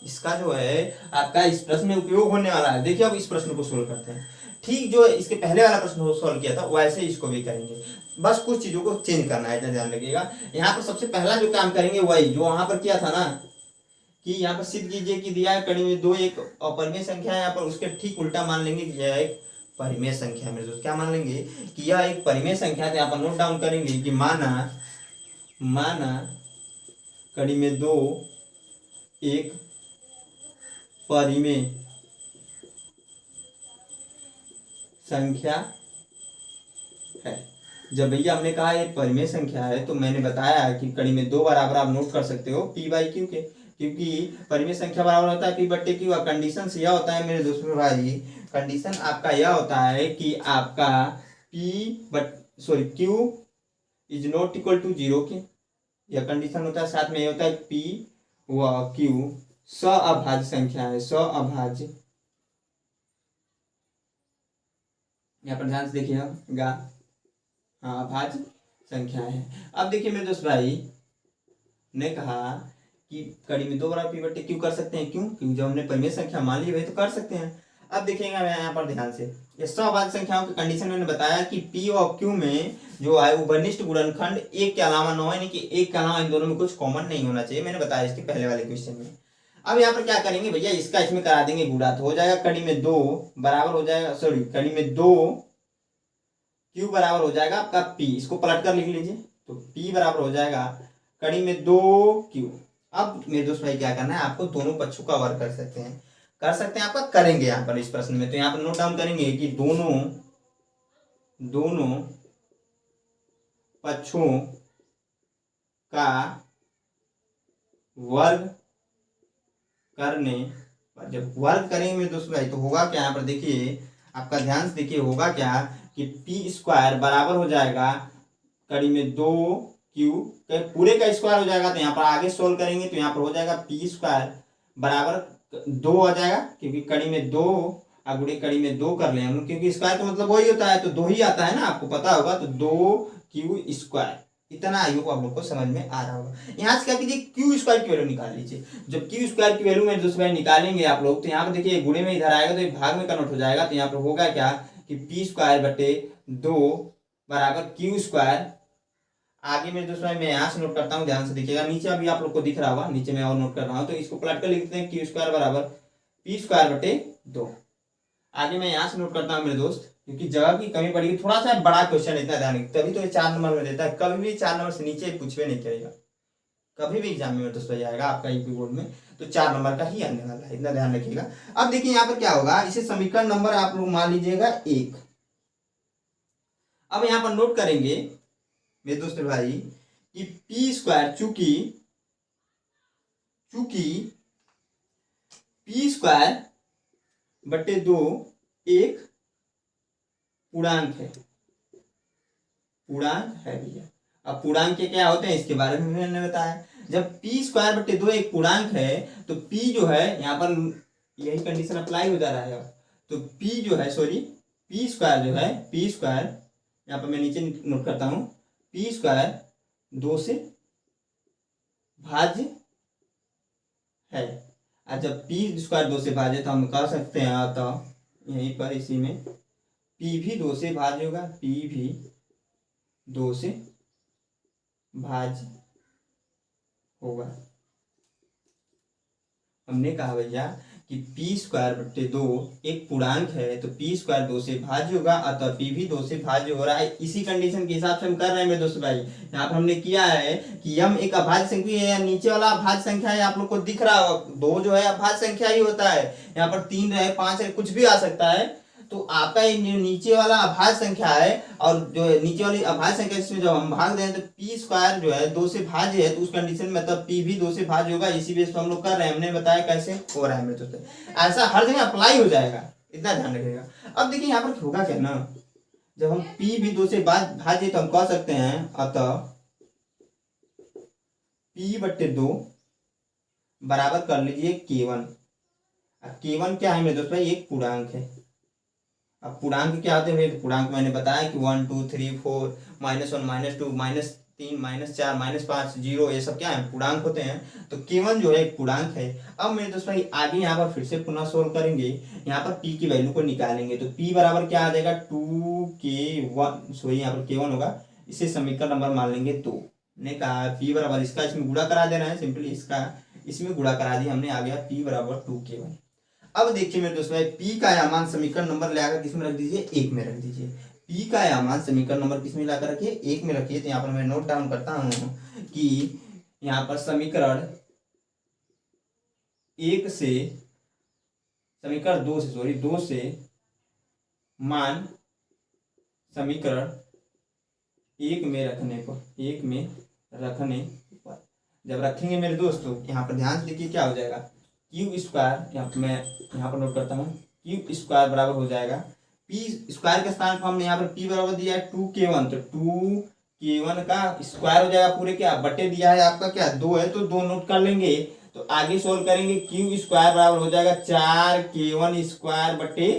इसका जो है आपका इस प्रश्न में उपयोग होने वाला है। देखिए अब इस प्रश्न को सोल्व करते हैं। ठीक जो इसके पहले वाला प्रश्न को सोल्व किया था वैसे इसको भी करेंगे, बस कुछ चीजों को चेंज करना है, इतना ध्यान रखिएगा। यहाँ पर सबसे पहला जो काम करेंगे वही जो वहां पर किया था ना, कि यहाँ पर सिद्ध कीजिए कि दिया है कड़ी में 2 एक अपरिमेय संख्या है, यहाँ पर उसके ठीक उल्टा मान लेंगे कि यह एक परिमेय संख्या है मेरे दोस्त। क्या मान लेंगे कि यह एक परिमेय संख्या है, तो यहाँ पर नोट डाउन करेंगे कि माना कड़ी में 2 एक परिमेय संख्या है। जब भैया हमने कहा ये परिमेय संख्या है तो मैंने बताया कि कड़ी में 2 बराबर आप नोट कर सकते हो पी बाई क्यू के, क्योंकि परिमेय संख्या बराबर होता है पी बट्टे क्यू। कंडीशन यह होता है मेरे दोस्तों भाई, कंडीशन आपका यह होता है कि आपका Q is not equal to 0 के, यह कंडीशन होता है। साथ में यह होता है पी व क्यू सअभाज्य संख्या है, सअभाज्य। यहाँ पर ध्यान से देखिएगा, हाँ अभाज्य संख्या है। अब देखिए मेरे दोस्त भाई ने कहा कि कड़ी में 2 बराबर पी बट्टे क्यू कर सकते हैं, क्यों? क्योंकि जब हमने परिमेय संख्या मान ली है तो कर सकते हैं। अब देखिएगा मैं यहाँ पर ध्यान से, ये सअभाज्य संख्याओं की कंडीशन मैंने बताया कि पी और क्यू में जो है उभयनिष्ठ गुणनखंड एक के अलावा 9 है, यानी कि एक के अलावा इन दोनों में कुछ कॉमन नहीं होना चाहिए, मैंने बताया इसके पहले वाले क्वेश्चन में। अब यहाँ पर क्या करेंगे भैया, इसका इसमें करा देंगे गुणा, तो हो जाएगा कड़ी में 2 बराबर हो जाएगा, सॉरी कड़ी में 2 क्यू बराबर हो जाएगा आपका पी, इसको पलट कर लिख लीजिए, तो पी बराबर हो जाएगा कड़ी में 2 क्यू। अब मेरे दोस्त भाई क्या करना है, आपको दोनों पक्षों का वर्ग कर सकते हैं, आपका करेंगे यहाँ पर इस प्रश्न में। तो यहाँ पर नोट डाउन करेंगे कि दोनों पक्षों का वर्ग करने पर, जब वर्ग करेंगे मेरे दोस्त भाई तो होगा क्या, यहाँ पर देखिए आपका ध्यान से देखिए, होगा क्या कि पी स्क्वायर बराबर हो जाएगा कड़ी में 2 क्यू पूरे का स्क्वायर हो जाएगा। तो यहाँ पर आगे सोल्व करेंगे तो यहाँ पर हो जाएगा पी स्क्वायर बराबर 2 आ जाएगा, क्योंकि कड़ी में 2 अगुड़े कड़ी में 2 कर ले हम, क्योंकि स्क्वायर का मतलब वही होता है, तो 2 ही आता है ना, आपको पता होगा। तो 2 क्यू स्क्वायर, इतना आयु को आप लोग को समझ में आ रहा होगा। यहाँ से क्या कीजिए, क्यू स्क्वायर की वैल्यू निकाल लीजिए। जब क्यू स्क्वायर की वैल्यू में दूसरे निकालेंगे आप लोग, तो यहाँ पर देखिए गुणे में इधर आएगा तो एक भाग में कन्वर्ट हो जाएगा। तो यहाँ पर होगा क्या कि पी स्क्वायर बटे 2 बराबर क्यू स्क्वायर। आगे मेरे दोस्तों मैं यहाँ से नोट करता हूँ, ध्यान से देखिएगा, नीचे अभी आप लोग को दिख रहा होगा, नीचे मैं और नोट कर रहा हूँ, तो इसको पलट कर लिखते हैं क्यू स्क्वायर बराबर पी स्क्वायर बटे 2। आगे मैं यहाँ से नोट करता हूँ मेरे दोस्त, क्योंकि जगह की कमी पड़ेगी, थोड़ा सा बड़ा क्वेश्चन इतना ध्यान, तभी तो ये 4 नंबर में देता है, कभी भी 4 नंबर से नीचे पूछवे नहीं करेगा, कभी भी एग्जाम में दोस्तों आएगा आपका यूपी बोर्ड में, तो 4 नंबर का ही आने वाला है, इतना ध्यान रखिएगा। अब देखिए यहाँ पर क्या होगा, इसे समीकरण नंबर आप लोग मान लीजिएगा 1। अब यहाँ पर नोट करेंगे मेरे दोस्त भाई कि पी स्क्वायर, चूंकि पी स्क्वायर बटे 2 एक पूर्णांक है भैया। अब पूर्णांक के क्या होते हैं इसके बारे में मैंने बताया। जब पी स्क्वायर बटे 2 एक पूर्णांक है तो पी जो है यहाँ पर यही कंडीशन अप्लाई हो जा रहा है। तो पी जो है, सॉरी पी स्क्वायर जो है, पी स्क्वायर यहाँ पर मैं नीचे नोट करता हूँ, पी स्क्वायर 2 से भाज्य है। और जब पी स्क्वायर 2 से भाज्य तो हम कह सकते हैं, तो यहीं पर इसी में पी भी 2 से भाज्य होगा, पी भी 2 से भाज्य होगा। हमने कहा भैया कि पी स्क्वायर बटे 2 एक पूर्णांक है, तो पी स्क्वायर 2 से भाज्य होगा, अतः पी भी 2 से भाज्य हो रहा है। इसी कंडीशन के हिसाब से हम कर रहे हैं मेरे दोस्त भाई। यहाँ पर हमने किया है कि यम एक अभाज्य संख्या है, नीचे वाला अभाज्य संख्या है, आप लोग को दिख रहा होगा 2 जो है अभाज्य संख्या ही होता है। यहाँ पर 3 रहे, 5 रहे, कुछ भी आ सकता है। तो आपका ये नीचे वाला अभाज्य संख्या है, और जो नीचे वाली अभाज्य संख्या इसमें जब हम भाग दें तो पी स्क्वायर जो है 2 से भाज्य है, तो उस कंडीशन में तब पी भी 2 से भाज्य होगा। इसी बेस पर हम लोग कर रहे हैं, हमने बताया कैसे हो रहा है मेरे दोस्तों। ऐसा हर जगह अप्लाई हो जाएगा, इतना ध्यान रखिएगा। अब देखिए यहाँ पर होगा क्या ना, जब हम पी भी 2 से भाज्य तो हम कह सकते हैं, अतः पी बटे 2 बराबर कर लीजिए K1। K1 क्या है मेरे दोस्त भाई, एक पूर्णांक है। अब पूर्णांक क्या होते हैं, पूर्णांक मैंने बताया कि 1 2 3 4 -1 -2 -3 -4 -5 0, ये सब क्या है, पूर्णांक होते हैं। तो K1 जो है एक पूर्णांक है। अब मेरे दोस्त भाई आगे यहाँ पर फिर से पुनः सोल्व करेंगे, यहाँ पर P की वैल्यू को निकालेंगे। तो P बराबर क्या आ जाएगा, 2K1, सॉरी यहाँ पर K1 होगा, इसे समीकरण नंबर मान लेंगे 2। ने कहा P बराबर, इसका इसमें गुणा करा देना है, सिंपली इसका इसमें गुणा करा दिया हमने, आ गया P बराबर 2K1। अब देखिए मेरे दोस्तों, P का मान समीकरण नंबर ले आकर किसमें रख दीजिए, 1 में रख दीजिए। P का मान समीकरण नंबर किसमें लाकर रखिए, 1 में रखिए। तो यहाँ पर मैं नोट डाउन करता हूँ कि यहाँ पर समीकरण 1 से, समीकरण 2 से, सॉरी 2 से मान समीकरण 1 में रखने पर, 1 में रखने पर जब रखेंगे मेरे दोस्तों, यहाँ पर ध्यान से देखिए क्या हो जाएगा, क्यू स्क्वायर, यहाँ पर मैं यहाँ पर नोट करता हूँ, क्यू स्क्वायर बराबर हो जाएगा पी स्क्वायर के स्थान पर हमने यहाँ पर पी बराबर दिया है 2k1, तो 2k1 का स्क्वायर हो जाएगा पूरे क्या बटे दिया है आपका क्या 2 है, तो 2 नोट कर लेंगे। तो आगे सोल्व करेंगे, क्यू स्क्वायर बराबर हो जाएगा 4k1 स्क्वायर बटे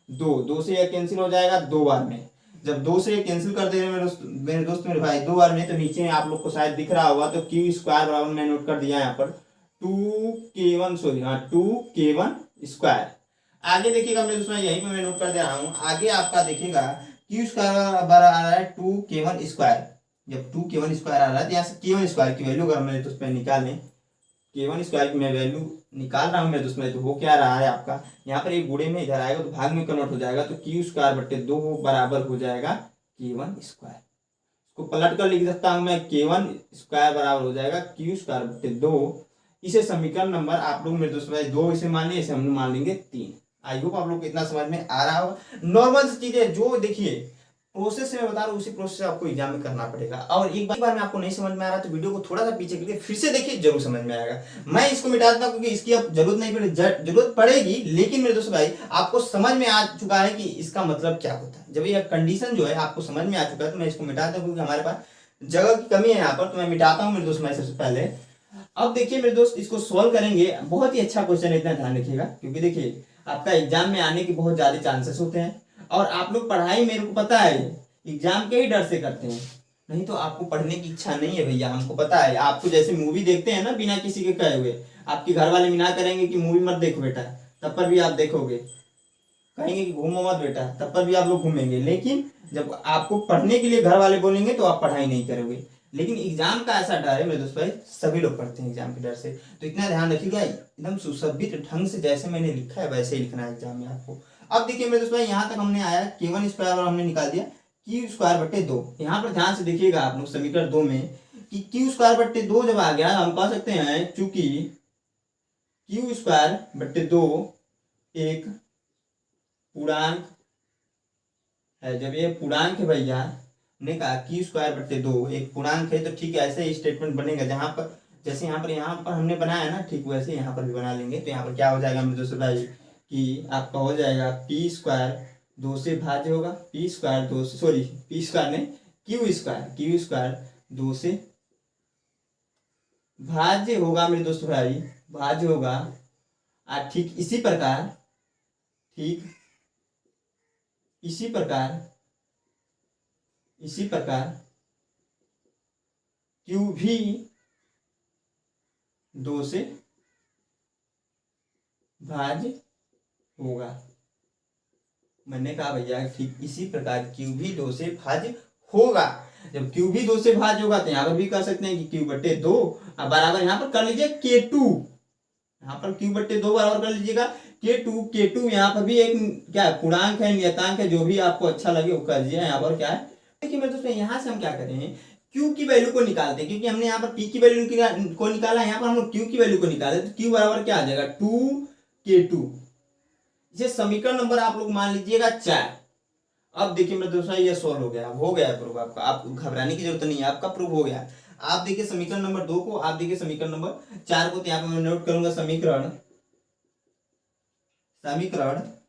2 से यह कैंसिल हो जाएगा 2 बार में। जब 2 से कैंसिल कर दे रहे मेरे दोस्त मेरे भाई 2 बार में, तो नीचे आप लोग को शायद दिख रहा होगा, तो क्यू स्क्वायर बराबर मैं नोट कर दिया यहाँ पर 2k1, सॉरी हाँ 2k1 स्क्वायर। आगे देखिएगा मेरे दोस्तों, यहीं पे मैं नोट कर दे रहा हूँ, आगे आपका देखिएगा क्यू स्क्वायर बराबर आ रहा है 2k1 स्क्वायर। जब 2k1 स्क्वायर आ रहा है तो यहाँ से k1 स्क्वायर की वैल्यू अगर मेरे दोस्त निकालें, k1 स्क्वायर की मैं वैल्यू निकाल रहा हूँ मेरे दोस्त में, तो वो क्या रहा है आपका, यहाँ पर एक गुणे में इधर आएगा तो भाग में कन्वर्ट हो जाएगा, तो क्यू स्क्वायर बटे 2 बराबर हो जाएगा k1 स्क्वायर। इसको पलट कर लिख सकता हूँ मैं, k1 स्क्वायर बराबर हो जाएगा क्यू स्क्वायर बटे 2। इसे समीकरण नंबर आप लोग मेरे दोस्त भाई 2 इसे मान लिया, इसे हम मान लेंगे 3। आई होप आप लोग को इतना समझ में आ रहा होगा। नॉर्मल चीजें जो देखिए प्रोसेस में बता रहा हूँ, उसी प्रोसेस आपको एग्जाम में करना पड़ेगा। और एक बार में आपको नहीं समझ में आ रहा तो वीडियो को थोड़ा सा पीछे करके फिर से देखिए, जरूर समझ में आएगा। मैं इसको मिटा देता हूँ क्योंकि इसकी अब जरूरत नहीं पड़ेगी, जरूरत पड़ेगी, लेकिन मेरे दोस्त भाई आपको समझ में आ चुका है कि इसका मतलब क्या होता है। जब ये कंडीशन जो है आपको समझ में आ चुका है तो मैं इसको मिटा देता हूँ, क्योंकि हमारे पास जगह की कमी है यहाँ पर, तो मैं मिटाता हूँ मेरे दोस्त भाई सबसे पहले। अब देखिए मेरे दोस्त, इसको सॉल्व करेंगे, बहुत ही अच्छा क्वेश्चन है, इतना ध्यान रखिएगा, क्योंकि देखिए आपका एग्जाम में आने के बहुत ज्यादा चांसेस होते हैं। और आप लोग पढ़ाई मेरे को पता है एग्जाम के ही डर से करते हैं, नहीं तो आपको पढ़ने की इच्छा नहीं है भैया, हमको पता है। आपको जैसे मूवी देखते हैं ना बिना किसी के कहे हुए, आपके घर वाले मना करेंगे कि मूवी मत देखो बेटा, तब पर भी आप देखोगे, कहेंगे कि घूमो मत बेटा, तब पर भी आप लोग घूमेंगे। लेकिन जब आपको पढ़ने के लिए घर वाले बोलेंगे तो आप पढ़ाई नहीं करोगे। लेकिन एग्जाम का ऐसा डर है मेरे दोस्त भाई, सभी लोग पढ़ते हैं एग्जाम के डर से, तो इतना ध्यान रखिएगा, एकदम सुसज्जित ढंग से जैसे मैंने लिखा है वैसे ही लिखना है एग्जाम में आपको। अब देखिए मेरे दोस्त भाई, यहाँ तक हमने आया k1 स्क्वायर और हमने निकाल दिया क्यू स्क्वायर बटे 2। यहाँ पर ध्यान से देखिएगा आप लोग समीकरण 2 में कि क्यू स्क्वायर बटे 2 जब आ गया, हम कह सकते हैं चूंकि क्यू स्क्वायर बटे 2 एक पूर्णांक है। जब ये पूर्णांक है भैया, ने कहा क्यू स्क्वायर बटे 2 एक पूर्णांक है, तो ठीक है ऐसे ही स्टेटमेंट बनेगा, जहां पर जैसे यहाँ पर हमने बनाया ना, ठीक वैसे यहाँ पर भी बना लेंगे। तो यहाँ पर क्या हो जाएगा मेरे दोस्तों भाई कि आपका हो जाएगा पी स्क्वायर 2 से भाज्य होगा, पी स्क्वायर 2 से, सॉरी पी स्क्वायर नहीं क्यू स्क्वायर 2 से भाज्य होगा मेरे दोस्तों भाई, भाज्य होगा। ठीक इसी प्रकार, ठीक इसी प्रकार क्यू भी 2 से भाज्य होगा। मैंने कहा भैया ठीक इसी प्रकार क्यू भी 2 से भाज्य होगा। जब क्यू भी 2 से भाज्य होगा तो यहाँ पर भी कर सकते हैं कि क्यू बटे 2 बराबर, यहाँ पर कर लीजिए k2, यहाँ पर क्यू बटे 2 बराबर कर लीजिएगा k2 यहाँ पर भी एक क्या है पूर्णांक है, नियतांक है, जो भी आपको अच्छा लगे वो कर दीजिए। यहाँ पर क्या है देखिए मेरे दोस्तों, यहाँ से हम क्या करें Q की वैल्यू को निकालते हैं, क्योंकि हमने यहाँ पर P की वैल्यू को निकाला, यहाँ पर हम लोग Q की वैल्यू को निकाले, तो Q बराबर क्या आ जाएगा 2k2। इसे समीकरण नंबर आप लोग मान लीजिएगा 4। अब देखिए मेरे दोस्तों ये सॉल्व हो गया, अब हो गया प्रूफ आपका, आप घबराने की जरूरत नहीं है, आपका प्रूफ हो गया। आप देखिए समीकरण नंबर 2 को, आप देखिए समीकरण नंबर 4 को, तो यहाँ पे मैं नोट करूंगा समीकरण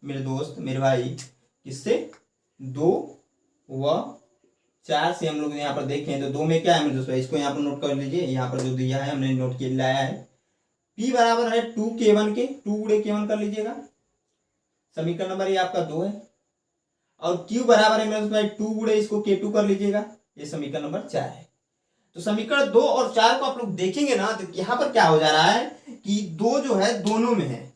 मेरे दोस्त मेरे भाई किससे 2 व 4 से हम लोग यहाँ पर देखें तो 2 में क्या है मेरे दोस्तों, इसको यहाँ पर नोट कर लीजिए। यहाँ पर जो दिया है हमने नोट किया लाया है, P बराबर है 2k1 के, 2 गुणे k1 कर लीजिएगा, समीकरण नंबर ये आपका 2 है। और Q बराबर है मेरे दोस्तों 2 गुणे इसको k2 कर लीजिएगा, ये समीकरण नंबर 4 है। तो समीकरण 2 और 4 को आप लोग देखेंगे ना, तो यहाँ पर क्या हो जा रहा है कि 2 जो है दोनों में है।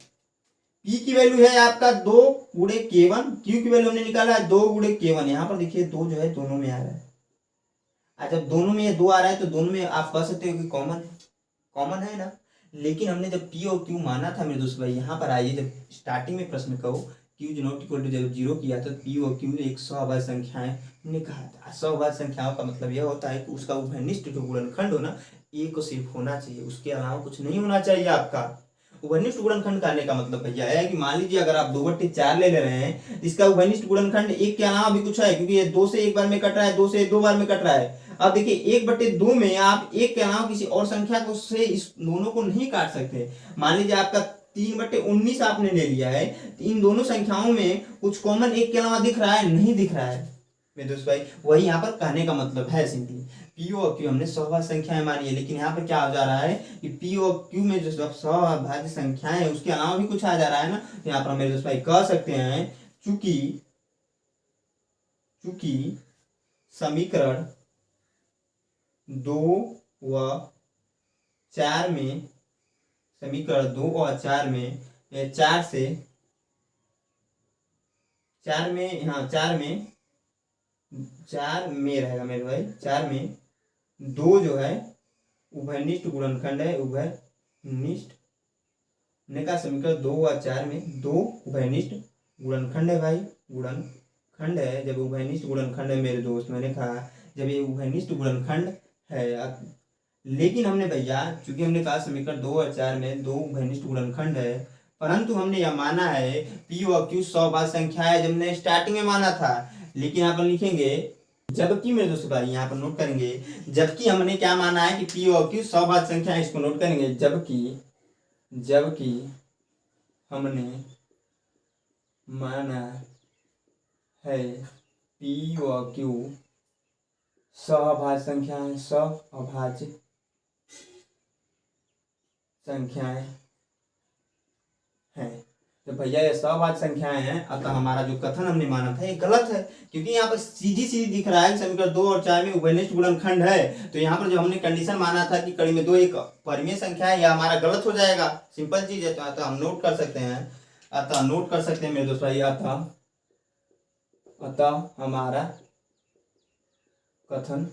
P की वैल्यू है आपका 2 गुणे k1, Q की वैल्यू हमने निकाला है 2 गुणे k1। यहाँ पर देखिए 2 जो है दोनों में आ रहा है। जब दोनों में ये 2 आ रहा है तो दोनों में आप कह सकते हो कि कॉमन है ना। लेकिन हमने जब P और Q माना था मेरे दोस्त भाई, यहाँ पर आइए, जब स्टार्टिंग में प्रश्न कहो Q नॉट इक्वल टू जब 0 किया था, P और Q एक सौभाज्य संख्याएं हमने कहा था। सौभाज्य संख्याओं का मतलब यह होता है कि उसका उभयनिष्ठ जो गुणनखंड हो ना, एक सिर्फ होना चाहिए, उसके अलावा कुछ नहीं होना चाहिए आपका। उभयनिष्ठ गुणनखंड कहने का मतलब भैया है कि मान लीजिए अगर आप 2/4 ले रहे हैं, इसका उभयनिष्ठ गुणनखंड एक के अलावा भी कुछ है, क्योंकि ये 2 से एक बार में कट रहा है, 2 से 2 बार में कट रहा है। अब देखिए 1/2 में आप एक के अलावा किसी और संख्या को से इस दोनों को नहीं काट सकते। मान लीजिए आपका 3/19 आपने ले लिया है, इन दोनों संख्याओं में कुछ कॉमन एक के अलावा दिख रहा है? नहीं दिख रहा है मेरे दोस्त भाई। वही यहाँ पर कहने का मतलब है सिंपली, पी और क्यू हमने सहभाज्य संख्याएं मानी है, लेकिन यहाँ पर क्या हो जा रहा है कि पी और क्यू में जो सहभाज्य संख्याएं है उसके अलावा भी कुछ आ जा रहा है ना। तो यहाँ पर मेरे दोस्त भाई कह सकते हैं चूंकि समीकरण 2 व 4 में, समीकरण 2 और 4 में, 4 से 4 में, हाँ 4 में रहेगा मेरे भाई, 4 में 2 जो है उभयनिष्ठ गुणनखंड है। उभयनिष्ठ ने का समीकरण 2 और 4 में 2 उभयनिष्ठ गुणनखंड है भाई, गुणनखंड है। जब उभयनिष्ठ गुणनखंड है मेरे दोस्त, मैंने कहा जब ये उभयनिष्ठ गुणनखंड है, लेकिन हमने भैया चूंकि हमने कहा समीकरण 2 और 4 में 2 उभयनिष्ठ गुणनखंड है, परंतु हमने यह माना है पी और क्यू सहभाज्य संख्या है, जब हमने स्टार्टिंग में माना था। लेकिन यहाँ पर लिखेंगे जबकि मेरे दोस्तों भाई, यहाँ पर नोट करेंगे जबकि हमने क्या माना है कि पी और क्यू सहभाज्य संख्या है, इसको नोट करेंगे। जबकि हमने माना है पी और क्यू सहभाज्य संख्याएं, सहभाज्य संख्याएं हैं, तो भैया ये सहभाज्य संख्याएं हैं, अतः हमारा जो कथन हमने माना था ये गलत है, क्योंकि यहाँ पर सीधी दिख रहा है कि समीकरण 2 और 4 में उभयनिष्ठ गुणनखंड है। तो यहाँ पर जो हमने कंडीशन माना था कि कड़ी में 2 एक परिमेय संख्या है, यह हमारा गलत हो जाएगा। सिंपल चीज है, तो अतः हम नोट कर सकते हैं, मेरे दोस्त भाई, अतः हमारा कथन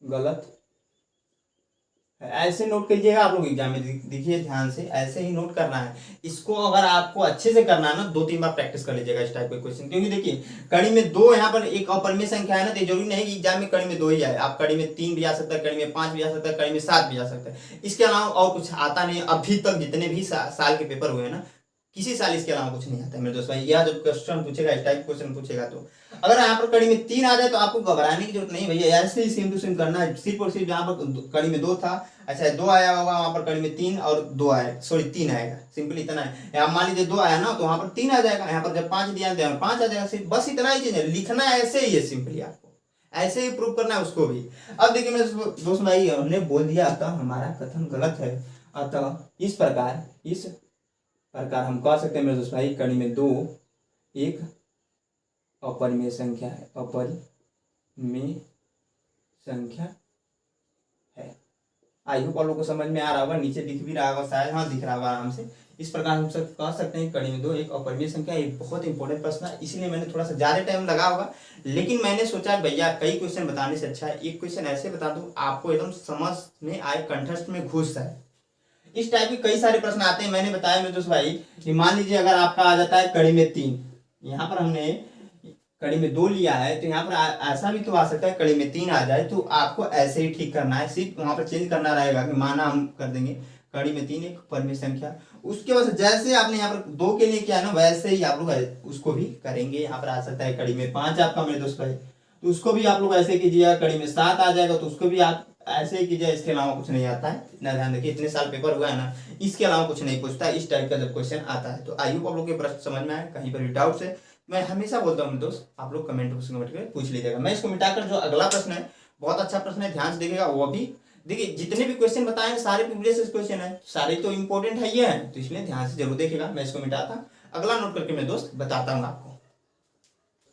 गलत है। ऐसे नोट कीजिएगा आप लोग एग्जाम में, देखिए ध्यान से, ऐसे ही नोट करना है इसको। अगर आपको अच्छे से करना है ना, 2-3 बार प्रैक्टिस कर लीजिएगा इस टाइप के क्वेश्चन, क्योंकि देखिए कड़ी में 2 यहाँ पर एक अपरिमेय संख्या है ना, तो जरूरी नहीं कि एग्जाम में कड़ी में 2 ही आए, आप कड़ी में 3 भी आ सकता है, कड़ी में 5 भी आ सकता है, कड़ी में 7 भी आ सकता है। इसके अलावा और कुछ आता नहीं अभी तक, जितने भी साल के पेपर हुए ना, किसी साल इसके अलावा कुछ नहीं आता है मेरे दोस्त भाई। यह जब क्वेश्चन पूछेगा, इस टाइप क्वेश्चन पूछेगा, तो अगर यहाँ पर कड़ी में 3 आ जाए तो आपको घबराने की जरूरत नहीं भैया, ऐसे ही सेम टू सेम करना है। सिर्फ और सिर्फ जहाँ पर कड़ी में 2 था, अच्छा 2 आया होगा, वहां पर कड़ी में 3 और 2 आए, सॉरी 3 आएगा, सिंपल इतना है। यहाँ मान लीजिए 2 आया ना, तो वहां पर 3 आ जाएगा, यहाँ पर जब 5 दिया तो 5 आ जाएगा, सिर्फ बस इतना ही चीज है, लिखना ऐसे ही है, सिंपली आपको ऐसे ही प्रूव करना है उसको भी। अब देखिए मेरे दोस्त भाई, हमने बोल दिया अतः हमारा कथन गलत है, अतः इस प्रकार हम कह सकते हैं मेरे दोस्त भाई, कड़ी में 2 एक अपरिमेय संख्या है, अपरिमेय संख्या है। आई होप आप लोग को समझ में आ रहा होगा, नीचे दिख भी रहा होगा शायद, हाँ दिख रहा होगा आराम से। इस प्रकार हम सब कह सकते हैं कड़ी में 2 एक अपरिमेय संख्या। एक बहुत इंपॉर्टेंट प्रश्न है, इसीलिए मैंने थोड़ा सा ज्यादा टाइम लगा होगा, लेकिन मैंने सोचा भैया कई क्वेश्चन बताने से अच्छा है एक क्वेश्चन ऐसे बता दूं आपको एकदम समझ में आए, कंठस्थ में घुस जाए। इस टाइप के कई सारे प्रश्न आते हैं, मैंने बताया मेरे दोस्त भाई कि मान लीजिए अगर आपका आ जाता है कड़ी में 3, यहाँ पर हमने कड़ी में 2 लिया है, तो यहाँ पर ऐसा भी तो आ सकता है कड़ी में 3 आ जाए, तो आपको ऐसे ही ठीक करना है, सिर्फ वहां पर चेंज करना रहेगा कि माना हम कर देंगे कड़ी में 3 एक परिमेय संख्या। उसके बाद जैसे आपने यहाँ पर 2 के लिए किया ना, वैसे ही आप लोग उसको भी करेंगे। यहाँ पर आ सकता है कड़ी में 5 आपका मेरे दोस्त भाई, तो उसको भी आप लोग ऐसे कीजिएगा। कड़ी में 7 आ जाएगा तो उसको भी आप ऐसे ही कीजिए, इसके अलावा कुछ नहीं आता है। इतना ध्यान रखिए, इतने साल पेपर हुआ है ना, इसके अलावा कुछ नहीं पूछता इस टाइप का जब क्वेश्चन आता है। तो आई होप आप लोग के प्रश्न समझ में आए, कहीं पर भी डाउट्स है मैं हमेशा बोलता हूँ दोस्त, आप लोग कमेंट बॉक्स में पूछ लीजिएगा। मैं इसको मिटाकर जो अगला प्रश्न है, बहुत अच्छा प्रश्न है, ध्यान से देखिएगा। वो भी देखिए जितने भी क्वेश्चन बताए सारे प्रीवियस क्वेश्चन है, सारे तो इंपॉर्टेंट है ये है, तो इसलिए ध्यान से जरूर देखिएगा। मैं इसको मिटाता, अगला नोट करके मैं दोस्त बताता हूँ आपको।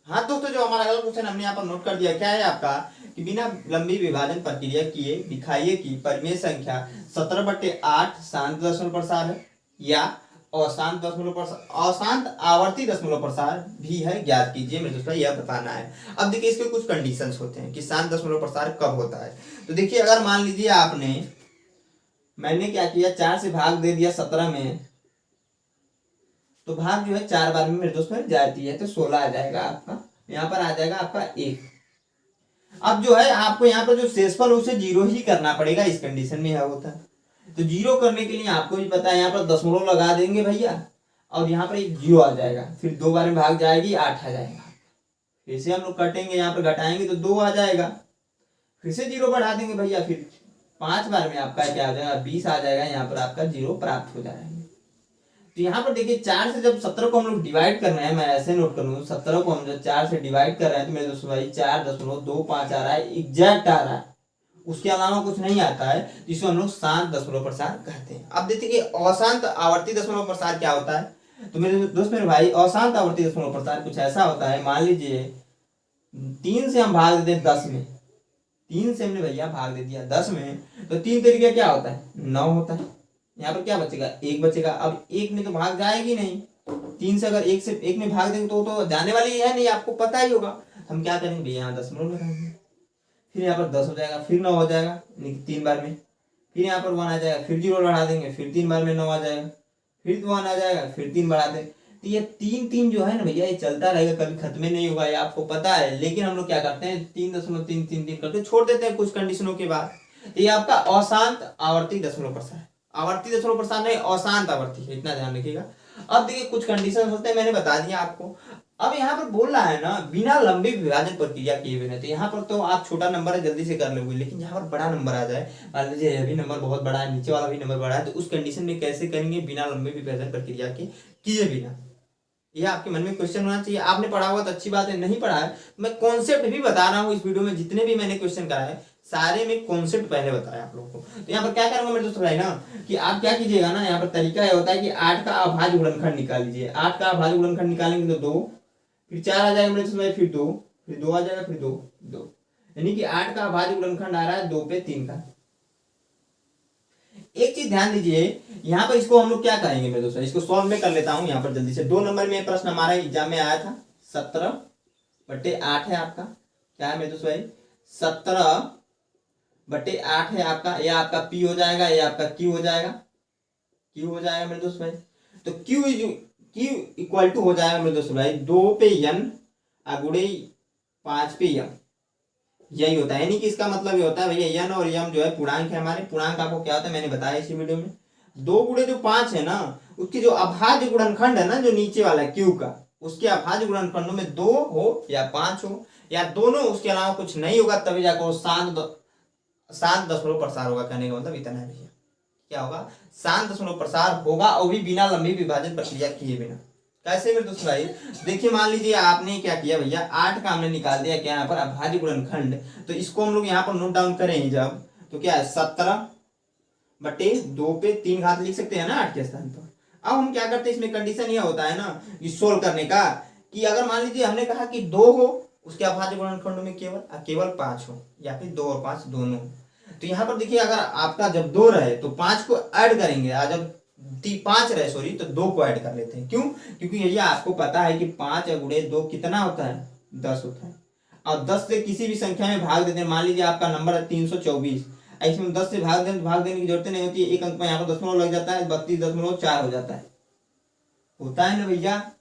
हाँ दोस्तों, जो हमारा अगला क्वेश्चन हमने यहाँ पर नोट कर दिया, क्या है आपका कि बिना लंबी विभाजन प्रक्रिया किए दिखाइए कि परिमेय संख्या 17/8 शांत दशमलव प्रसार है या अशांत आवर्ती दशमलव प्रसार भी है, ज्ञात कीजिए। मेरे दोस्तों यह बताना है। अब देखिए इसके कुछ कंडीशंस होते हैं कि शांत दशमलव प्रसार कब होता है। तो देखिए अगर मान लीजिए मैंने क्या किया, 4 से भाग दे दिया 17 में, तो भाग जो है 4 बार में मेरे दोस्त में जाती है, तो 16 आ जाएगा आपका, यहाँ पर आ जाएगा आपका 1। अब जो है आपको यहाँ पर जो शेषफल उसे 0 ही करना पड़ेगा, इस कंडीशन में यह होता है। तो 0 करने के लिए आपको भी पता है यहाँ पर दशमलव लगा देंगे भैया, और यहाँ पर एक 0 आ जाएगा, फिर 2 बार में भाग जाएगी 8 आ जाएगा, फिर से हम लोग कटेंगे, यहाँ पर घटाएंगे तो 2 आ जाएगा, फिर से 0 बढ़ा देंगे भैया, फिर 5 बार में आपका क्या आ जाएगा 20 आ जाएगा, यहाँ पर आपका 0 प्राप्त हो जाएगा। तो यहाँ पर देखिए 4 से जब 17 को हम लोग डिवाइड कर रहे हैं, मैं ऐसे नोट करूँ 17 को हम जब 4 से डिवाइड कर रहे हैं तो मेरे दोस्तों भाई 4.25 आ रहा है, एग्जैक्ट आ रहा है, उसके अलावा कुछ नहीं आता है, जिसको हम लोग शांत दशमलव प्रसार कहते हैं। अब देखिए कि अशांत आवर्ती दशमलव प्रसार क्या होता है, तो मेरे दोस्त मेरे भाई अशांत आवर्ती दशमलव प्रसार कुछ ऐसा होता है, मान लीजिए 3 से हम भाग देते हैं 10 में, 3 से हमने भैया भाग दे दिया 10 में, तो 3 तरीके क्या होता है 9 होता है, यहाँ पर क्या बचेगा 1 बचेगा। अब 1 में तो भाग जाएगी नहीं, 3 से अगर 1 से 1 में भाग देंगे तो जाने वाली है नहीं, आपको पता ही होगा। हम क्या करेंगे भैया यहाँ दशमलव लगाएंगे, फिर यहाँ पर 10 हो जाएगा, फिर 9 हो जाएगा 3 बार में, फिर यहाँ पर 1 आ जाएगा, फिर 0 बढ़ा देंगे, फिर 3 बार में 9 आ जाएगा, फिर 1 आ जाएगा, फिर 3 बढ़ा देंगे। तो ये 3 जो है ना भैया ये चलता रहेगा, कभी खत्म ही नहीं होगा, ये आपको पता है। लेकिन हम लोग क्या करते हैं 3.333 करके छोड़ देते हैं कुछ कंडीशनों के बाद। तो ये आपका अशांत आवर्ती दशमलव प्रसार है, आवर्ती दशमलव प्रसार नहीं अशांत आवर्ती है, इतना ध्यान रखिएगा। अब देखिए कुछ कंडीशन होते हैं, मैंने बता दिया आपको। अब यहाँ पर बोल रहा है ना बिना लंबी विभाजन प्रक्रिया किए बिना, तो यहाँ पर तो आप छोटा नंबर है जल्दी से कर लोगे, लेकिन यहाँ पर बड़ा नंबर आ जाए, मान लीजिए यह भी नंबर बहुत बड़ा है, नीचे वाला भी नंबर बड़ा है, तो उस कंडीशन में कैसे करेंगे बिना लंबी विभाजन प्रक्रिया के किए बिना। यह आपके मन में क्वेश्चन होना चाहिए। आपने पढ़ा हुआ तो अच्छी बात है, नहीं पढ़ा है मैं कॉन्सेप्ट भी बता रहा हूँ इस वीडियो में, जितने भी मैंने क्वेश्चन कराए सारे में कॉन्सेप्ट पहले बताया आप लोगों को। तो यहाँ पर क्या करूंगा मेरे दोस्तों भाई ना कि आप क्या कीजिएगा ना, यहाँ पर तरीका यह होता है कि 8 का अभाज्य गुणनखंड निकाल लीजिए। 8 का अभाज्य गुणनखंड निकालेंगे तो 2, फिर 4 आ जाएगा मेरे दोस्तों भाई, फिर 2, फिर 2 आ जाएगा, फिर 2 2, यानी कि 8 का अभाज्य गुणनखंड आ रहा है 2 पे 3 का। एक चीज ध्यान दीजिए, यहाँ पर इसको हम लोग क्या करेंगे मेरे दोस्तों, इसको सॉल्व में कर लेता हूँ यहाँ पर जल्दी से। 2 नंबर में प्रश्न हमारा एग्जाम में आया था, 17/8 है आपका, क्या है मेरे दोस्तों भाई 17/8 है आपका, यह आपका P हो जाएगा, यह आपका Q हो जाएगा, Q हो जाएगा मेरे दोस्तों भाई। तो Q इक्वल टू हो जाएगा मेरे दोस्तों भाई 2 पे N गुणे 5 पे M, यही होता है। यानी कि इसका मतलब ये होता है भैया n और m जो है पूर्णांक है हमारे। पूर्णांक आपको क्या होता है मैंने बताया इसी वीडियो में, 2 गुणे जो 5 है ना उसकी जो अभाज्य गुणनखंड है ना जो नीचे वाला Q का, उसके अभाज्य गुणनखंडों में 2 हो या 5 हो या दोनों, उसके अलावा कुछ नहीं होगा, तभी जाकर शांत दशमलव प्रसार होगा। कहने का मतलब इतना है भैया, क्या होगा शांत दशमलव प्रसार होगा, और भी बिना लंबी विभाजन प्रक्रिया किए बिना। कैसे मेरे दोस्त भाई देखिए, मान लीजिए आपने क्या किया भैया 8 का हमने निकाल दिया क्या यहाँ पर अभाज्य गुणनखंड, तो इसको हम लोग यहाँ पर नोट डाउन करें जब, तो क्या है 17/2 पे 3 घात लिख सकते हैं ना 8 के स्थान पर। अब हम क्या करते हैं, इसमें कंडीशन यह होता है ना कि सोल्व करने का, कि अगर मान लीजिए हमने कहा कि 2 हो, उसके अभाज्य गुणनखंड में केवल 5 हो, या फिर 2 और 5 दोनों। तो यहाँ पर देखिए अगर आपका जब 2 रहे तो 5 को ऐड करेंगे, जब 5 रहे सॉरी तो 2 को ऐड कर लेते हैं। क्यों? क्योंकि ये आपको पता है कि 5 गुणे 2 कितना होता है 10 होता है, और 10 से किसी भी संख्या में भाग देते हैं। मान लीजिए आपका नंबर है 324, इसमें 10 से भाग देने की जरूरत नहीं होती है, एक अंक में यहाँ पर दशमलव लग जाता है, 32.4 हो जाता है। होता है ना भैया,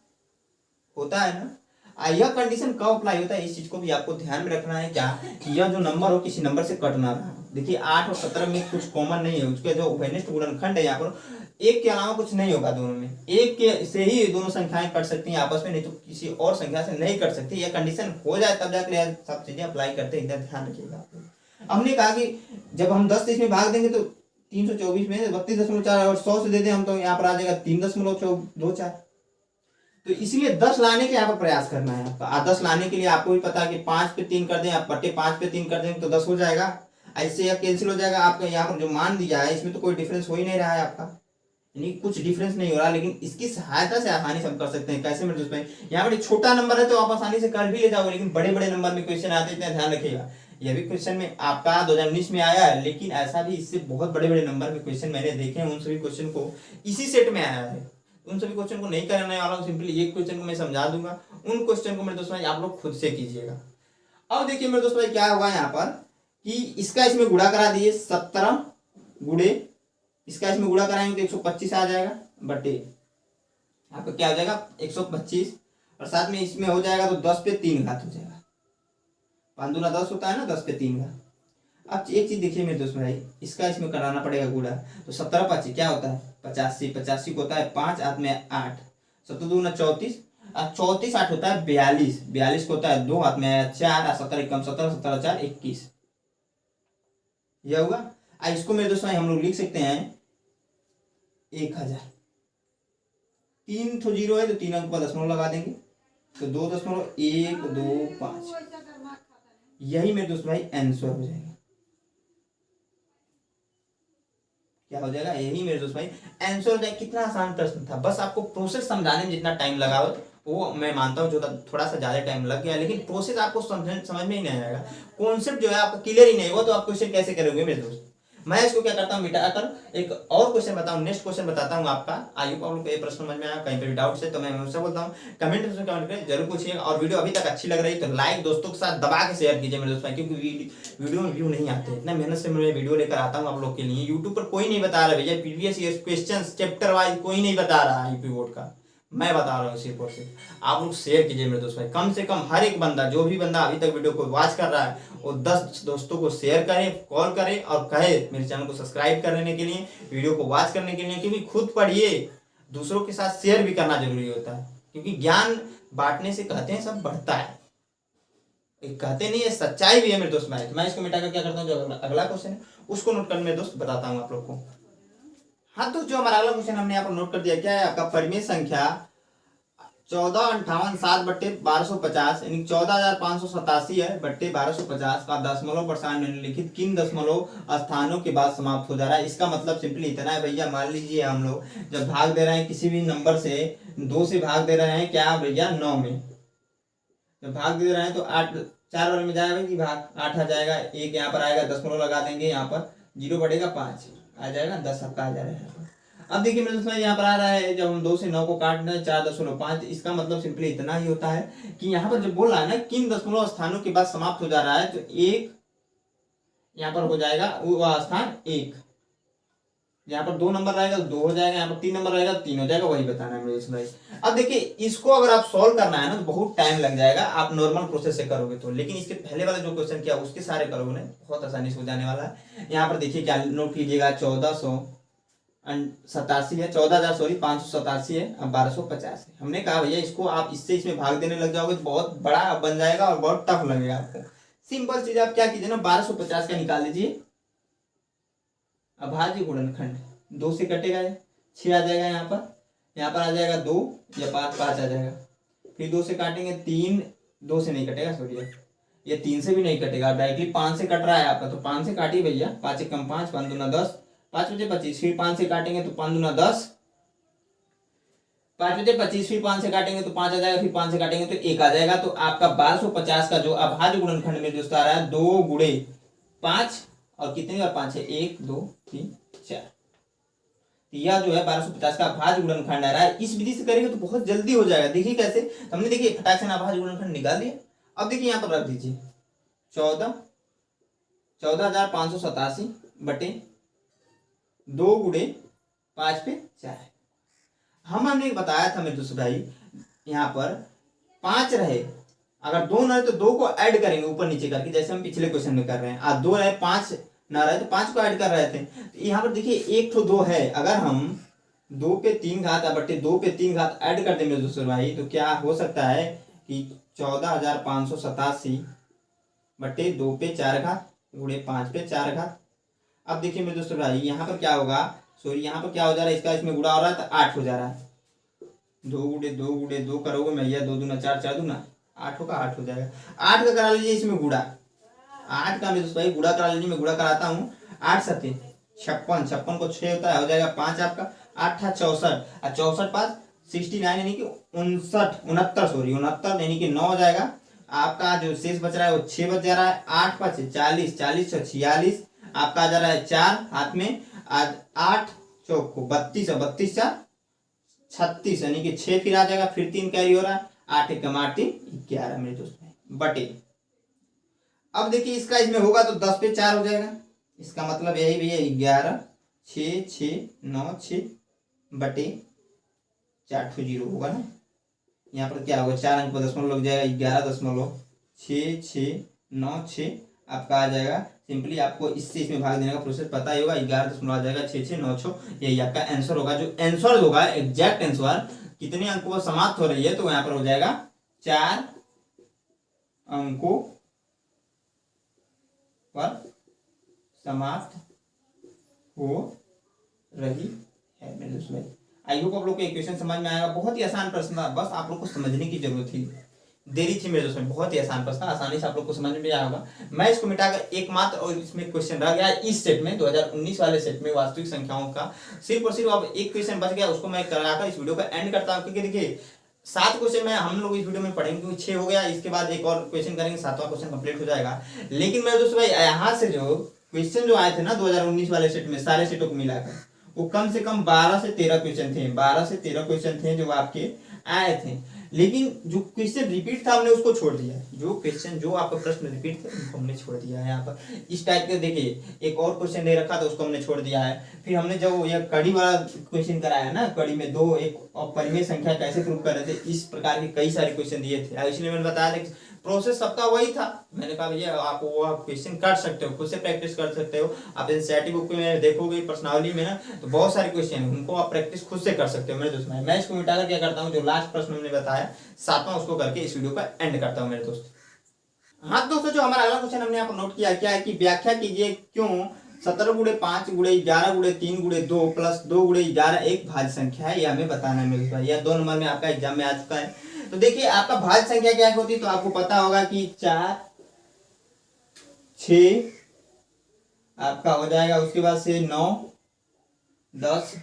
होता है ना। यह कंडीशन कब अप्लाई होता है, इस चीज को भी आपको ध्यान में रखना है, क्या कि यह जो नंबर हो किसी नंबर से कट ना रहा। देखिए 8 और 17 में कुछ कॉमन नहीं है, उसके जो उभयनिष्ठ गुणनखंड है यहाँ पर एक के अलावा कुछ नहीं होगा, दोनों में एक के से ही दोनों संख्याएं कट सकती हैं आपस में, नहीं तो किसी और संख्या से नहीं कट सकती। यह कंडीशन हो जाए तब जाकर सब चीजें अप्लाई करते हैं, इधर ध्यान रखिएगा। हमने कहा कि जब हम 10 से इसमें भाग देंगे तो 324 में 32.4 और 100 से दे दें हम तो यहाँ पर आ जाएगा 3.24। तो इसलिए 10 लाने के यहाँ पर प्रयास करना है आपका। 10 लाने के लिए आपको भी पता है कि 5 पे 3 कर दें, आप बटे 5 पे 3 कर देंगे तो 10 हो जाएगा। ऐसे यह कैंसिल हो जाएगा आपका। यहाँ पर जो मान दिया है इसमें तो कोई डिफरेंस हो ही नहीं रहा है आपका, यानी कुछ डिफरेंस नहीं हो रहा, लेकिन इसकी सहायता से आसानी से हम कर सकते हैं। कैसे मेरे दोस्त भाई, यहाँ पर एक छोटा नंबर है तो आप आसानी से कर भी ले जाओगे, लेकिन बड़े बड़े नंबर में क्वेश्चन आते हैं, ध्यान रखिएगा। यह भी क्वेश्चन में आपका 2019 में आया है, लेकिन ऐसा भी इससे बहुत बड़े बड़े नंबर में क्वेश्चन मैंने देखे हैं, उन सभी क्वेश्चन को इसी सेट में आया है। उन सभी क्वेश्चन को नहीं करने वाला हूँ, सिंपली एक क्वेश्चन को मैं समझा दूंगा, उन क्वेश्चन को मेरे दोस्त भाई आप लोग खुद से कीजिएगा। अब देखिए मेरे दोस्त भाई क्या हुआ यहाँ पर कि इसका इसमें गुणा करा दिए 17 गुणे इसका इसमें गुणा कराएंगे तो 125 आ जाएगा, बटे आपका क्या हो जाएगा 125, और साथ में इसमें हो जाएगा तो 10 पे 3 घात हो जाएगा। 5 दूना 10 होता है ना, 10 पे 3 का। अब एक चीज देखिए मेरे दोस्त भाई, इसका इसमें कराना पड़ेगा गुणा। तो 17 5 क्या होता है 85, 85 को होता है 5, हाथ में 8, 17 दूना 34, 34 8 होता है 42, 42 को होता है 2, हाथ में 4, 17 1 17, 17 4 21, यह होगा। इसको मेरे दोस्त भाई हम लोग लिख सकते हैं 1000। 3 तो 0 है तो 3 अंक पर दशमलव लगा देंगे, तो 2.125, यही मेरे दोस्त भाई आंसर हो जाएगा। क्या हो जाएगा, यही मेरे दोस्त भाई आंसर हो जाएगा। कितना आसान प्रश्न था, बस आपको प्रोसेस समझाने में जितना टाइम लगा हो वो मैं मानता हूँ जो थोड़ा सा ज्यादा टाइम लग गया, लेकिन प्रोसेस आपको समझ में ही नहीं आएगा, कॉन्सेप्ट जो है आपका क्लियर ही नहीं हुआ तो आप क्वेश्चन कैसे करोगे मेरे दोस्त। मैं इसको क्या करता हूँ मिटा कर एक और क्वेश्चन बताऊँ, नेक्स्ट क्वेश्चन बताता हूँ आपका। आई होप आप लोग को ये प्रश्न समझ में आया, कहीं पे भी डाउट है तो मैं हमेशा बोलता हूँ कमेंट में कमेंट करें, जरूर पूछिएगा। और वीडियो अभी तक अच्छी लग रही है तो लाइक दोस्तों के साथ दबा के शेयर कीजिए मेरे दोस्तों, क्योंकि वीडियो में व्यू नहीं आते, इतना मेहनत से मैं वीडियो लेकर आता हूँ आप लोग के लिए। यूट्यूब पर कोई नहीं बता रहा भैया, previous year question chapter wise कोई नहीं बता रहा है यूपी बोर्ड का, मैं बता रहा हूँ सिर्फ और सिर्फ। आप लोग शेयर कीजिए मेरे दोस्त भाई, कम से कम हर एक बंदा, जो भी बंदा अभी तक वीडियो को वॉच कर रहा है वो 10 दोस्तों को शेयर करे, कॉल करे और कहे मेरे चैनल को सब्सक्राइब करने के लिए, वीडियो को वॉच करने के लिए, क्योंकि खुद पढ़िए दूसरों के साथ शेयर भी करना जरूरी होता है, क्योंकि ज्ञान बांटने से कहते हैं सब बढ़ता है, कहते नहीं है सच्चाई भी है मेरे दोस्त भाई। मैं इसको मिटाकर क्या करता हूँ, जो अगला क्वेश्चन है उसको नोट कर मेरे दोस्त बताता हूँ आप लोग को। हाँ तो जो हमारा अगला क्वेश्चन हमने यहाँ पर नोट कर दिया, क्या है आपका परिमेय संख्या 1458/1250 यानी 14,587 है बट्टे 1250 का दशमलव प्रसारण निम्नलिखित किन दशमलव स्थानों के बाद समाप्त हो जा रहा है। इसका मतलब सिंपली इतना है भैया, मान लीजिए हम लोग जब भाग दे रहे हैं किसी भी नंबर से, 2 से भाग दे रहे हैं क्या भैया 9 में, जब भाग दे रहे हैं तो 8 4 बार में जाएगा कि भाग 8 आ जाएगा, एक यहाँ पर आएगा दशमलव लगा देंगे, यहाँ पर 0 बढ़ेगा 5 आ जाएगा, 10 आपका आ जाएगा यहाँ पर। अब देखिए मेरे दोस्तों यहाँ पर आ रहा है जब हम 2 से 9 को काट रहे हैं 4.5, इसका मतलब सिंपली इतना ही होता है कि यहाँ पर जब बोल रहा है ना किन दशमलव स्थानों के बाद समाप्त हो जा रहा है, तो एक यहाँ पर हो जाएगा वो स्थान 1, यहाँ पर 2 नंबर रहेगा तो 2 हो जाएगा, यहाँ पर 3 नंबर रहेगा तो 3 हो जाएगा, वही बताना है मेरे इसमें। अब देखिए इसको अगर आप सॉल्व करना है ना तो बहुत टाइम लग जाएगा, आप नॉर्मल प्रोसेस से करोगे तो, लेकिन इसके पहले वाला जो क्वेश्चन किया उसके सारे करोगे ना बहुत आसानी से हो जाने वाला है। यहाँ पर देखिए क्या नोट कीजिएगा, 1487 है, 14,587 है, अब 1250 है। हमने कहा भैया इसको आप इससे इसमें भाग देने लग जाओगे तो बहुत बड़ा बन जाएगा और बहुत टफ लगेगा आपको। सिंपल चीज आप क्या कीजिए ना, 1250 का निकाल लीजिए, अभाज्य गुणनखंड 2 से कटेगा 6 आ जाएगा, यहाँ पर आ जाएगा 2 या 5 5 आ जाएगा, फिर 2 से काटेंगे 3, 2 से नहीं कटेगा सॉरी, ये 3 से भी नहीं कटेगा, डायरेक्टली 5 से कट रहा है आपका, तो 5 से काटिए भैया, 5 1 5, 5 दूना 10, 5 बजे 25, फिर 5 से काटेंगे तो 5 दूना 10, 5 बजे 25, फिर 5 से काटेंगे तो 5 आ जाएगा, फिर 5 से काटेंगे तो 1 आ जाएगा। तो आपका 1250 का जो अभाज्य गुणनखंड में दोस्तों आ रहा है 2 गुणे 5, और कितनी बार 5 है, 1 2 3 4, यह जो है 1250 का अभाज्य गुणनखंड आ रहा है। इस विधि से करेंगे तो बहुत जल्दी हो जाएगा। देखिए कैसे, हमने देखिए फटाक से अभाज्य गुणनखंड निकाल दिया। अब देखिए यहाँ पर रख दीजिए 14,587 बटे 2 गुणे 5 पे 4। हमने बताया था मेरे दोस्त भाई, यहाँ पर 5 रहे, अगर 2 न रहे तो 2 को ऐड करेंगे ऊपर नीचे करके, जैसे हम पिछले क्वेश्चन में कर रहे हैं। आज 2 रहे 5 ना रहे तो 5 को ऐड कर रहे थे। तो यहाँ पर देखिए 1 तो 2 है, अगर हम 2 पे 3 घात बटे 2 पे 3 घात ऐड कर देंगे दोस्तों भाई, तो क्या हो सकता है कि 14,587 बटे 2 पे 4 घात गुणे 5 पे 4 घात। अब देखिए मेरे दोस्तों भाई यहाँ पर क्या होगा, सॉरी यहाँ पर क्या हो जा रहा है, इसका इसमें गुणा हो रहा है तो 8 हो जा रहा है, 2 करोगे भैया, 2 दूना 4, 4 दूना 8 होगा, 8 हो जाएगा। 8 का करा लीजिए इसमें गुणा, 8 का मेरे दोस्त भाई गुणा करा लीजिए, मैं गुणा कराता हूँ। 8 7 56, 56 को 6 होता है, हो जाएगा 5 आपका, 8 था 64, 64 5 69 यानी कि 69 यानी कि 9 हो जाएगा। आपका जो शेष बच रहा है वो 6 बच जा रहा है, 8 5 40, 40 46 आपका आ जा रहा है 4 हाथ में, आज 8 चौक को 32 है, 32 4 36 यानी कि 6 फिर आ जाएगा, फिर 3 कैरी हो रहा है, 8 1 8 3 11 मेरे दोस्त बटे। अब देखिए इसका इसमें होगा तो 10 पे 4 हो जाएगा, इसका मतलब यही भैया 11 6 6 9 6 बटे 4 तो 0 होगा ना। यहाँ पर क्या होगा, 4 अंक पर दशमलव लग जाएगा, 11.669 9 6 आपका आ जाएगा। सिंपली आपको इससे इसमें भाग देने का प्रोसेस पता ही होगा। 11 आ जाएगा 6 6 9 6, यही आपका आंसर होगा। जो आंसर होगा एग्जैक्ट आंसर कितने अंकों पर समाप्त हो रही है, तो यहाँ पर हो जाएगा 4 अंकों पर समाप्त हो रही है मेरे दोस्त भाई। आई होप आप लोग को इक्वेशन समझ में आएगा। बहुत ही आसान प्रश्न था, बस आप लोग को समझने की जरूरत थी, देरी थी मेरे दोस्त में। बहुत ही आसान प्रश्न, आसानी से आप लोग को समझ में आया होगा। मैं इसको मिटाकर एकमात्र और इसमें क्वेश्चन रह गया इस सेट में, 2019 वाले सेट में वास्तविक संख्याओं का सिर्फ और सिर्फ अब एक क्वेश्चन बच गया, उसको मैं कराकर इस वीडियो को एंड करता हूँ। क्योंकि देखिए 7 क्वेश्चन में हम लोग इस वीडियो में पढ़ेंगे, क्योंकि 6 हो गया, इसके बाद एक और क्वेश्चन करेंगे, 7वां क्वेश्चन कंप्लीट हो जाएगा। लेकिन मेरे दोस्तों भाई यहाँ से जो क्वेश्चन जो आए थे ना 2019 वाले सेट में, सारे सेटों को मिलाकर वो कम से कम 12 से 13 क्वेश्चन थे, 12 से 13 क्वेश्चन थे जो आपके आए थे। लेकिन जो क्वेश्चन रिपीट था हमने उसको छोड़ दिया। जो क्वेश्चन जो आपका प्रश्न रिपीट थे उनको हमने छोड़ दिया है। यहाँ पर इस टाइप के देखिए एक और क्वेश्चन दे रखा था, उसको हमने छोड़ दिया है। फिर हमने जो ये कड़ी वाला क्वेश्चन कराया ना, कड़ी में 2 एक और परिमेय संख्या कैसे प्रूव कर रहे थे, इस प्रकार के कई सारे क्वेश्चन दिए थे। इसलिए मैंने बताया था प्रोसेस सबका वही था। मैंने कहा भैया आप वो क्वेश्चन कर सकते हो, खुद से प्रैक्टिस कर सकते हो। आप एनसीईआरटी बुक में देखोगे प्रश्नावली में ना, तो बहुत सारे क्वेश्चन है, उनको आप प्रैक्टिस खुद से कर सकते हो मेरे दोस्त। मैं इसको मिटाकर क्या करता हूँ, जो लास्ट प्रश्न हमने बताया 7वां, उसको करके इस वीडियो का एंड करता हूँ मेरे दोस्त। हाँ दोस्तों, जो हमारा अगला क्वेश्चन हमने यहाँ पर नोट किया क्या है कि व्याख्या कीजिए क्यों 17 गुणे 5 गुणे 11 गुणे 3 गुणे 2 प्लस 2 गुणे 11 एक भाज्य संख्या है, यह हमें बताना है मेरे दोस्त। यह 2 नंबर में आपका एग्जाम में आ चुका है। तो देखिए आपका भाज्य संख्या क्या होती है, तो आपको पता होगा कि 4 6 आपका हो जाएगा, उसके बाद से 9 10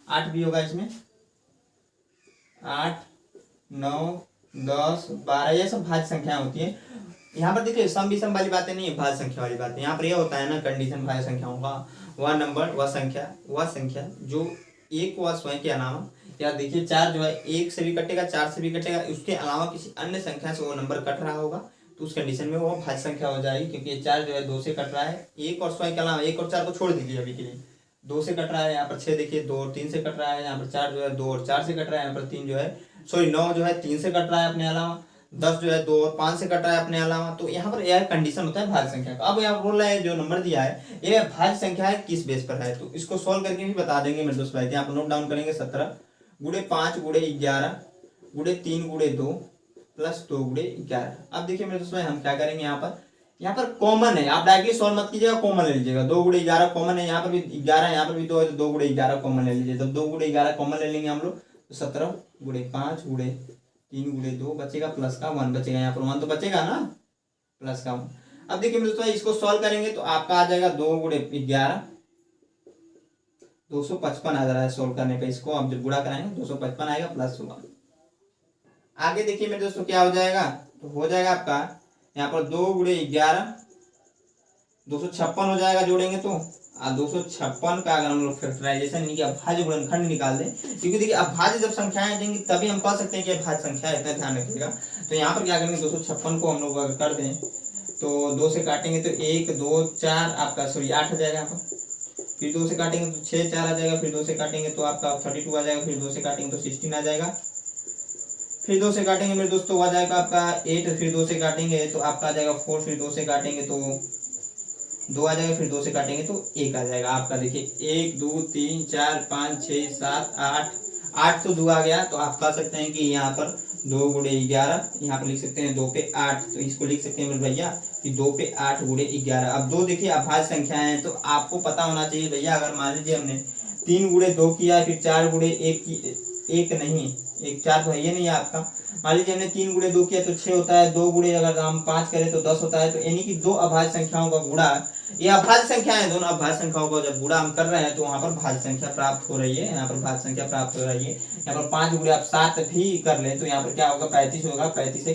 8 भी होगा इसमें, 8 9 10 12, ये सब भाज्य संख्याएं होती है। यहाँ पर देखिए सम विषम वाली बातें नहीं है, भाज्य संख्या वाली बातें। यहाँ पर यह होता है ना कंडीशन भाज्य संख्याओं का, वह नंबर वह संख्या जो एक व स्वयं के अलावा, या देखिए 4 जो है 1 से भी कटेगा 4 से भी कटेगा, उसके अलावा किसी अन्य संख्या से वो नंबर कट रहा होगा, तो उस कंडीशन में वो भाज्य संख्या हो जाएगी। क्योंकि ये 4 जो है 2 से कट रहा है, 1 और स्वयं के अलावा 1 और 4 को छोड़ दीजिए अभी के लिए, 2 से कट रहा है। यहाँ पर 6 देखिए 2 और 3 से कट रहा है, यहाँ पर 4 जो है 2 और 4 से कट रहा है, यहाँ पर 3 जो है 9 जो है 3 से कट रहा है अपने अलावा, 10 जो है 2 और 5 से कट रहा है अपने अलावा। तो यहाँ पर यह कंडीशन होता है भाज्य संख्या का। अब यहाँ बोल रहा है जो नंबर दिया है ये भाज्य संख्या है किस बेस पर है, तो इसको सोल्व करके भी बता देंगे मेरे दोस्त भाई। यहाँ पर नोट डाउन करेंगे 17 गुणे 5 गुणे 11 गुणे 3 गुणे 2 प्लस 2 गुणे 11। अब देखिए मेरे दोस्त भाई हम क्या करेंगे, यहाँ पर कॉमन है, आप डायरेक्टली सॉल्व मत कीजिएगा, कॉमन ले लीजिएगा। 2 गुणे 11 कॉमन है, यहाँ पर भी 11, यहाँ पर भी 2 है, तो 2 गुणे 11 कॉमन ले लीजिए। जब 2 गुणे 11 कॉमन ले लेंगे हम लोग, तो 17 गुणे 5 गुणे 3 गुणे 2 बचेगा, प्लस का 1 बचेगा। यहाँ पर 1 तो बचेगा ना, प्लस का 1। अब देखिए मेरे दोस्तों इसको सॉल्व करेंगे तो आपका आ जाएगा 2 गुणे 11 255 आ रहा है सोल्व करने पे। इसको अब जब गुणा कराएंगे 255 आएगा प्लस 1। आगे देखिए मेरे दोस्तों क्या हो जाएगा, तो हो जाएगा आपका यहाँ पर 2 गुणे 11 256 हो जाएगा, जोड़ेंगे तो 256 का अगर हम लोग फैक्टराइजेशन नहीं किया, भाज्य गुणनखंड निकाल दें, क्योंकि देखिए अब भाज्य जब संख्याएं देंगी तभी हम कह सकते हैं कि भाज्य संख्या है, इतना ध्यान रखिएगा। तो यहाँ पर क्या करेंगे 256 को हम लोग अगर कर दें तो 2 से काटेंगे तो 1 2 4 आपका 8 आ जाएगा यहाँ पर, फिर 2 से काटेंगे तो 6 4 आ जाएगा, फिर 2 से काटेंगे तो आपका 32 आ जाएगा, फिर 2 से काटेंगे तो 16 आ जाएगा, फिर 2 से काटेंगे मेरे दोस्तों आ जाएगा आपका 8, फिर 2 से काटेंगे तो आपका आ जाएगा 4, फिर 2 से काटेंगे तो 2 आ जाएगा, फिर 2 से काटेंगे तो 1 आ जाएगा आपका। देखिए 1 2 3 4 5 6 7 8 तो 2 आ गया। तो आप कह सकते हैं कि यहाँ पर 2 गुणे 11, यहाँ पर लिख सकते हैं 2 पे 8, तो इसको लिख सकते हैं मेरे भैया कि 2 पे 8 गुणे 11। अब 2 देखिए अभाज्य संख्या है, तो आपको पता होना चाहिए भैया, अगर मान लीजिए हमने 3 गुणे 2 किया, फिर 4 गुणे 1 नहीं, 1 4 तो है ये नहीं है आपका। मान लीजिए हमने 3 गुणे 2 किया तो 6 होता है, 2 गुणे अगर हम 5 करें तो 10 होता है। तो यानी कि 2 अभाज्य संख्याओं का गुणा, ये अभाज्य संख्या है, दोनों अभाज्य संख्याओं का जब गुणा हम कर रहे हैं तो वहां पर भाज्य संख्या प्राप्त हो रही है, यहाँ पर भाज्य संख्या प्राप्त हो रही है। यहाँ पर 5 गुणे आप 7 भी कर ले तो यहाँ पर क्या होगा 35 होगा, 35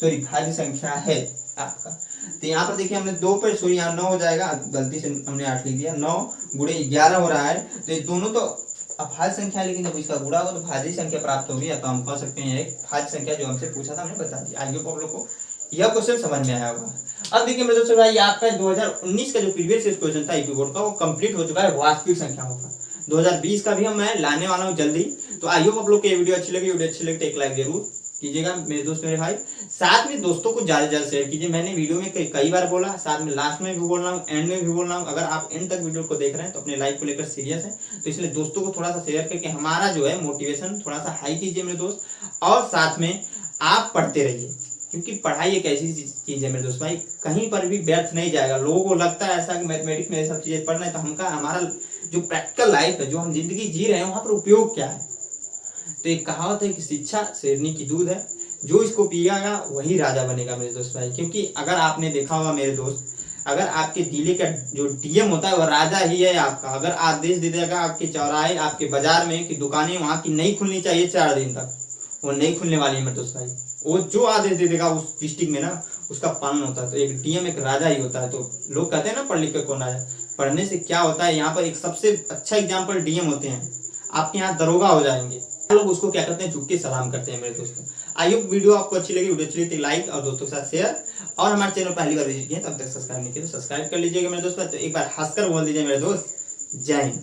एक भाज्य संख्या है आपका। तो यहाँ पर देखिए हमने 2 पर यहाँ 9 हो जाएगा, गलती से हमने 8 लिख दिया, 9 गुणे 11 हो रहा है। तो ये दोनों तो अभाज्य संख्या, लेकिन जब इसका गुणा होगा तो भाज्य संख्या प्राप्त होगी, तो हम कह सकते हैं एक भाज्य संख्या जो हमसे पूछा था हमने बता दी। आगे को आप लोग को यह क्वेश्चन समझ में आया होगा। अब देखिए मेरे दोस्तों भाई आपका 2019 का जो प्रीवियस क्वेश्चन था यूपी बोर्ड का वो कंप्लीट हो चुका है वास्तविक संख्याओं का। 2020 का भी हम मैं लाने वाला हूँ जल्दी। तो आई होप आप लोग को ये वीडियो अच्छी लगी तो एक लाइक जरूर कीजिएगा मेरे दोस्त मेरे भाई। साथ में दोस्तों को ज्यादा से ज्यादा शेयर कीजिए। मैंने वीडियो में कई बार बोला, साथ में लास्ट में भी बोल रहा हूँ, एंड में भी बोल रहा हूँ, अगर आप एंड तक वीडियो को देख रहे हैं तो अपने लाइफ को लेकर सीरियस है, तो इसलिए दोस्तों को थोड़ा सा शेयर करके हमारा जो है मोटिवेशन थोड़ा सा हाई कीजिए मेरे दोस्त। और साथ में आप पढ़ते रहिए, क्योंकि पढ़ाई एक ऐसी चीज है मेरे दोस्त भाई, कहीं पर भी व्यर्थ नहीं जाएगा। लोगों को लगता है ऐसा कि मैथमेटिक्स में ये सब चीजें पढ़ना है, तो हमारा जो प्रैक्टिकल लाइफ है, जो हम जिंदगी जी रहे हैं, वहां पर उपयोग क्या है। तो एक कहावत है कि शिक्षा शेरनी की दूध है, जो इसको पिएगा वही राजा बनेगा मेरे दोस्त भाई। क्योंकि अगर आपने देखा होगा मेरे दोस्त, अगर आपके जिले का जो डीएम होता है वो राजा ही है आपका। अगर आदेश दे देगा आपके चौराहे, आपके बाजार में कि दुकानें वहां की नहीं खुलनी चाहिए 4 दिन तक, वो नहीं खुलने वाली है मेरे दोस्त भाई। वो जो आदेश दे देगा उस डिस्ट्रिक्ट में ना, उसका पालन होता है। तो एक डीएम एक राजा ही होता है। तो लोग कहते हैं ना पढ़ लिख कर कौन आया, पढ़ने से क्या होता है। यहाँ पर एक सबसे अच्छा एग्जाम्पल डीएम होते हैं, आपके यहाँ दरोगा हो जाएंगे। लोग उसको क्या करते हैं, झुक के सलाम करते हैं मेरे दोस्तों। आई होप वीडियो आपको अच्छी लगी, वीडियो अच्छी लगी तो लाइक और दोस्तों के साथ शेयर, और हमारे चैनल पहली बार विजिट किए तब तक सब्सक्राइब नहीं किया तो सब्सक्राइब कर लीजिएगा मेरे दोस्त। तो एक बार हंसकर बोल दीजिए मेरे दोस्त, जय हिंद।